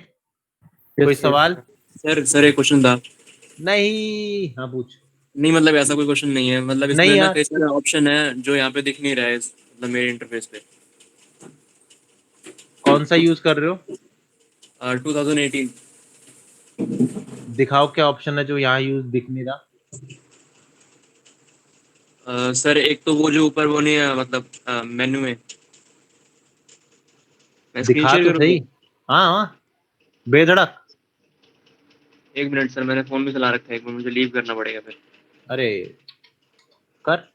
कोई
यस सर।
सवाल?
सर एक क्वेश्चन था।
नहीं, हाँ पूछ।
नहीं मतलब ऐसा कोई क्वेश्चन नहीं है, मतलब
नहीं
इसमें ना
यार,
कई सारे ऑप्शन है जो यहाँ पे दिख नहीं रहा है मतलब मेरे इंटरफेस पे।
कौन-सा यूज़ कर रहे हो?
2018।
दिखाओ क्या ऑप्शन है जो यहाँ यूज़ दिख नहीं रहा?
सर एक तो वो जो ऊपर वो नहीं है मतलब मेन्यू में। मैं स्क्रीन
दिखा
शेयर
तो
करूँ
सही।
क्या?
हाँ, हाँ, बेधड़क।
एक मिनट सर, मैंने फोन भी चला रखा है, एक मिनट मुझे लीव करना पड़ेगा फिर।
अरे! कर।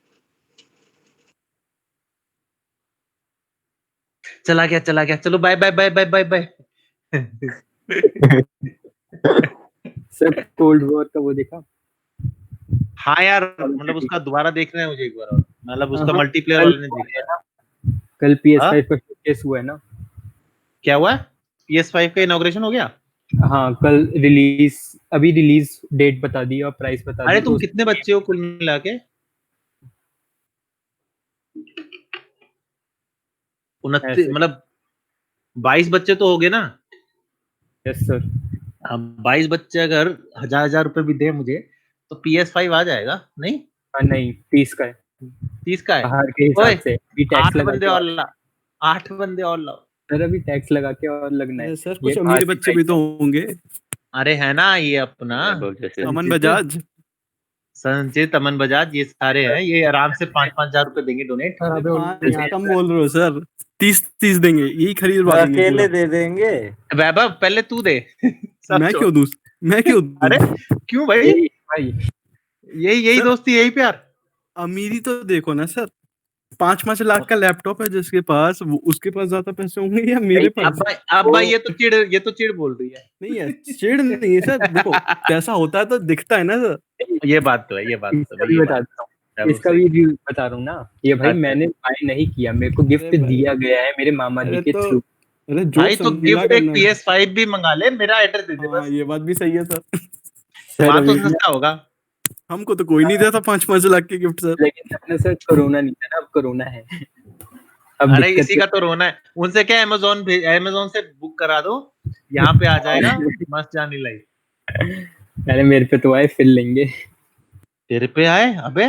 चला गया। चलो bye, bye, bye, bye, bye, bye.
Sir cold war का वो देखा?
हाँ यार, मतलब उसका दोबारा देखना है मुझे एक बार और। मतलब उसका
हाँ,
मल्टीप्लेयर
कल
वाले ने
हुआ
देखा
है
है।
ना, कल
हाँ?
PS5 का शोकेस हुआ है ना।
क्या हुआ? PS5 का इनॉग्रेशन हो गया?
हाँ कल रिलीज, अभी रिलीज डेट बता दी और प्राइस बता
अरे
दी।
तुम कितने बच्चे हो कुल मिला के? 29
ऐसे
मतलब 22 बच्चे तो हो गए ना?
Yes sir.
अब 22 बच्चे अगर 1000 रुपए भी दे मुझे तो PS5 आ जाएगा नहीं?
नहीं 30 का है
30 का है?
बाहर के
ओए
हिसाब से, अभी टैक्स
8
लगा
बंदे
के
और
और
ला, 8 बंदे और लाओ।
सर अभी टैक्स लगा के और लगना है।
अरे सर
ये
कुछ
बाहर
अमीर
की
बच्चे भी
प्राइस
तो
है।
होंगे।
अरे है ना ये अपना
वैभव जैसे
अमन
संचित
बजाज।
संचित अमन बजाज, ये सारे हैं, ये आराम से 5-5 हजार रुपए देंगे डोनेट।
सर
अरे
अभी उन्नीस
5
आ
कम बोल रहे हो सर, 30 देंगे, यही खरीदवा देंगे पूरा।
अकेले दे देंगे।
वैभव पहले तू दे सब
मैं
छोड़।
क्यों दूं? मैं क्यों दूं?
अरे क्यों भाई?
यही भाई
यही
सर
दोस्ती, यही प्यार।
अमीरी तो देखो ना सर, 5-5 लाख का लैपटॉप है जिसके पास, उसके पास ज्यादा पैसे होंगे या मेरे
भाई,
पास?
अब भाई ये तो चिड़ बोल रही है।
नहीं है, चिढ़ नहीं है सर, देखो पैसा होता है तो दिखता है ना सर।
ये बात तो है, ये बात तो
इसका
भाई,
भी
ये
बता
बात
देता हूँ,
वैभव
इसका
सही।
भी रिव्यू बता रहा हूँ ना। ये भाई
अच्छा
मैंने बाय नहीं किया, मेरे को गिफ्ट
अरे भाई,
दिया गया है मेरे मामा जी
अरे
के
तो
थ्रू।
अरे जोक
भाई तो
समझा
गिफ्ट एक
करना।
PS5 भी मंगा ले, मेरा एड्रेस दे दे
हाँ
बस,
ये बात भी सही है सर।
सर
वहां तो
अभी भी,
सस्ता होगा।
हमको तो कोई नहीं देता 5-5 लाख के गिफ्ट सर।
लेकिन अपने सर कोरोना नहीं था ना, अब कोरोना है। अब
अरे
दिक्कत
इसी का तो रोना है, उनसे क्या अमेजोन से बुक करा दो, यहाँ पे आ जाएगा, मस्त जानी लाई।
पहले मेरे पे तो आए फिर लेंगे।
तेरे पे आए अबे?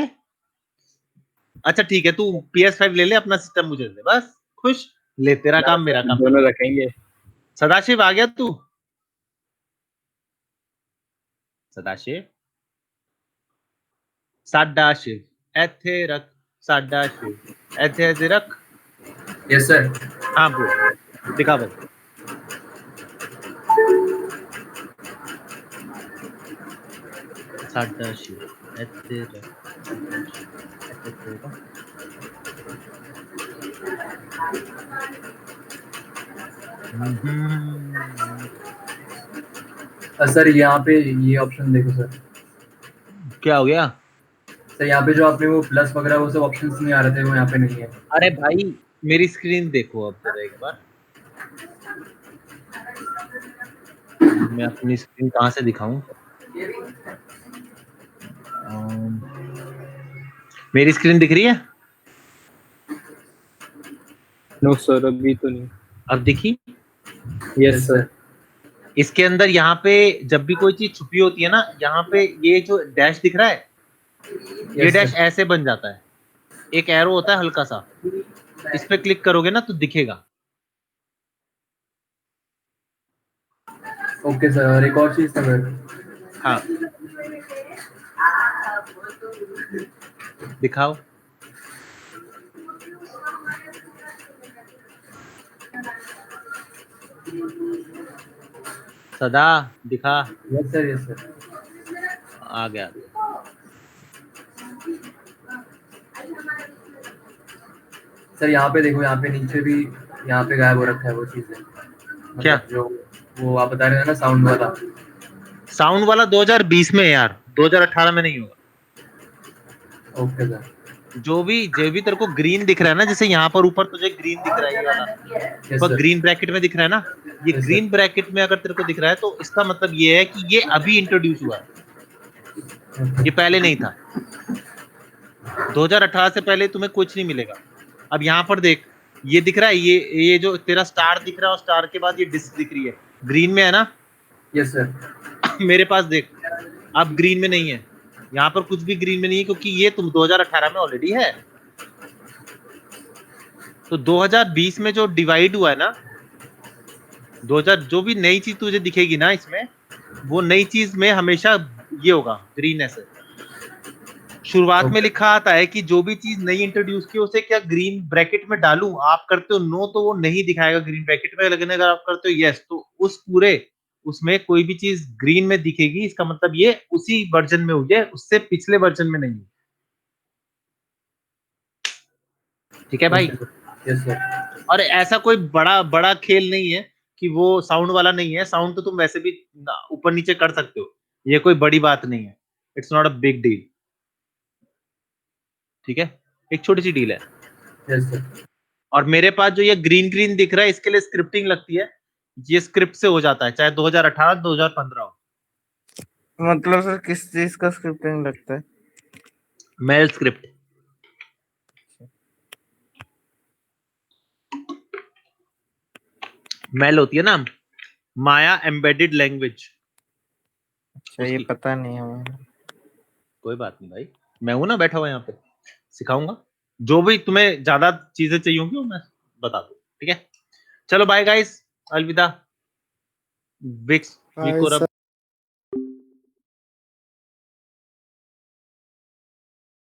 अच्छा ठीक है, तू PS5 ले ले, अपना सिस्टम मुझे दे बस, खुश, ले तेरा काम मेरा काम।
दोनों रखेंगे।
सदाशिव आ गया तू? सदाशिव, सदाशिव ऐथे रख, सदाशिव ऐथे रख।
Yes sir.
हाँ बोल, दिखा बस। सदाशिव ऐथे रख, ऐथे रख।
सर यहाँ पे ये ऑप्शन देखो सर।
क्या हो गया?
सर यहाँ पे जो आपने वो प्लस वगैरह वो सब ऑप्शंस नहीं आ रहे थे, वो यहाँ पे नहीं है।
अरे भाई मेरी स्क्रीन देखो अब जरा एक बार, मैं अपनी स्क्रीन कहाँ से दिखाऊं? मेरी स्क्रीन दिख रही है?
नो सर अभी तो नहीं।
अब दिखी?
Yes sir.
इसके अंदर यहाँ पे जब भी कोई चीज छुपी होती है ना, यहाँ पे ये जो डैश दिख रहा है, ये डैश ऐसे बन जाता है, एक एरो होता है हल्का सा, इस पे क्लिक करोगे ना तो दिखेगा।
ओके सर, एक और चीज था सर।
हाँ दिखाओ। सदा दिखा।
Yes sir, yes sir.
आ गया।
सर यहाँ पे देखो, यहाँ पे नीचे भी यहाँ पे गायब हो रखा है वो चीज है।
क्या?
जो वो आप बता रहे थे ना साउंड वाला।
साउंड वाला 2020 में है यार, 2018 में नहीं होगा।
Okay sir.
जो भी तेरे को ग्रीन दिख रहा है ना, जैसे यहाँ पर ऊपर तुझे ग्रीन दिख रहा है, ये वाला ऊपर ग्रीन ब्रैकेट में दिख रहा है ना, ये ग्रीन ब्रैकेट में अगर तेरे को दिख रहा है तो इसका मतलब ये है कि ये अभी इंट्रोड्यूस हुआ है, ये पहले नहीं था। 2018 से पहले तुम्हें कुछ नहीं मिलेगा। अब यहाँ पर देख, ये दिख रहा है, ये जो तेरा स्टार दिख रहा है और स्टार के बाद ये डिस्क दिख रही है, ग्रीन में है ना?
Yes sir.
मेरे पास देख, अब ग्रीन में नहीं है, यहाँ पर कुछ भी ग्रीन में नहीं है, क्योंकि ये तुम 2018 में ऑलरेडी है। तो 2020 में जो डिवाइड हुआ है ना, 2000 जो भी नई चीज तुझे दिखेगी ना इसमें, वो नई चीज में हमेशा ये होगा ग्रीन ऐसे। शुरुआत में लिखा आता है कि जो भी चीज नई इंट्रोड्यूस की उसे क्या ग्रीन ब्रैकेट में डालूं, आप करते हो नो तो वो नहीं दिखाएगा ग्रीन ब्रैकेट में, लेकिन अगर आप करते हो यस तो उस पूरे उसमें कोई भी चीज ग्रीन में दिखेगी, इसका मतलब ये उसी वर्जन में हुई है, उससे पिछले वर्जन में नहीं। ठीक है भाई?
Yes sir.
और ऐसा कोई बड़ा खेल नहीं है कि वो साउंड वाला नहीं है, साउंड तो तुम वैसे भी ऊपर नीचे कर सकते हो, ये कोई बड़ी बात नहीं है, it's not a big deal. ठीक है, एक छोटी सी डील है।
Yes sir.
और मेरे पास जो ये ग्रीन ग्रीन दिख रहा है, इसके लिए स्क्रिप्टिंग लगती है, ये स्क्रिप्ट से हो जाता है, चाहे 2018 2015 हो।
मतलब सर किस चीज का स्क्रिप्टिंग लगता है?
Mail script. मेल होती है ना, माया एम्बेडेड लैंग्वेज।
अच्छा, ये पता नहीं है हमें।
कोई बात नहीं भाई, मैं हूं ना बैठा हुआ यहाँ पे, सिखाऊंगा। जो भी तुम्हें ज्यादा चीजें चाहिए होंगी वो मैं बता दूं, ठीक है। चलो बाय गाइस, अलविदा। विक्स
Bye,
विको रब।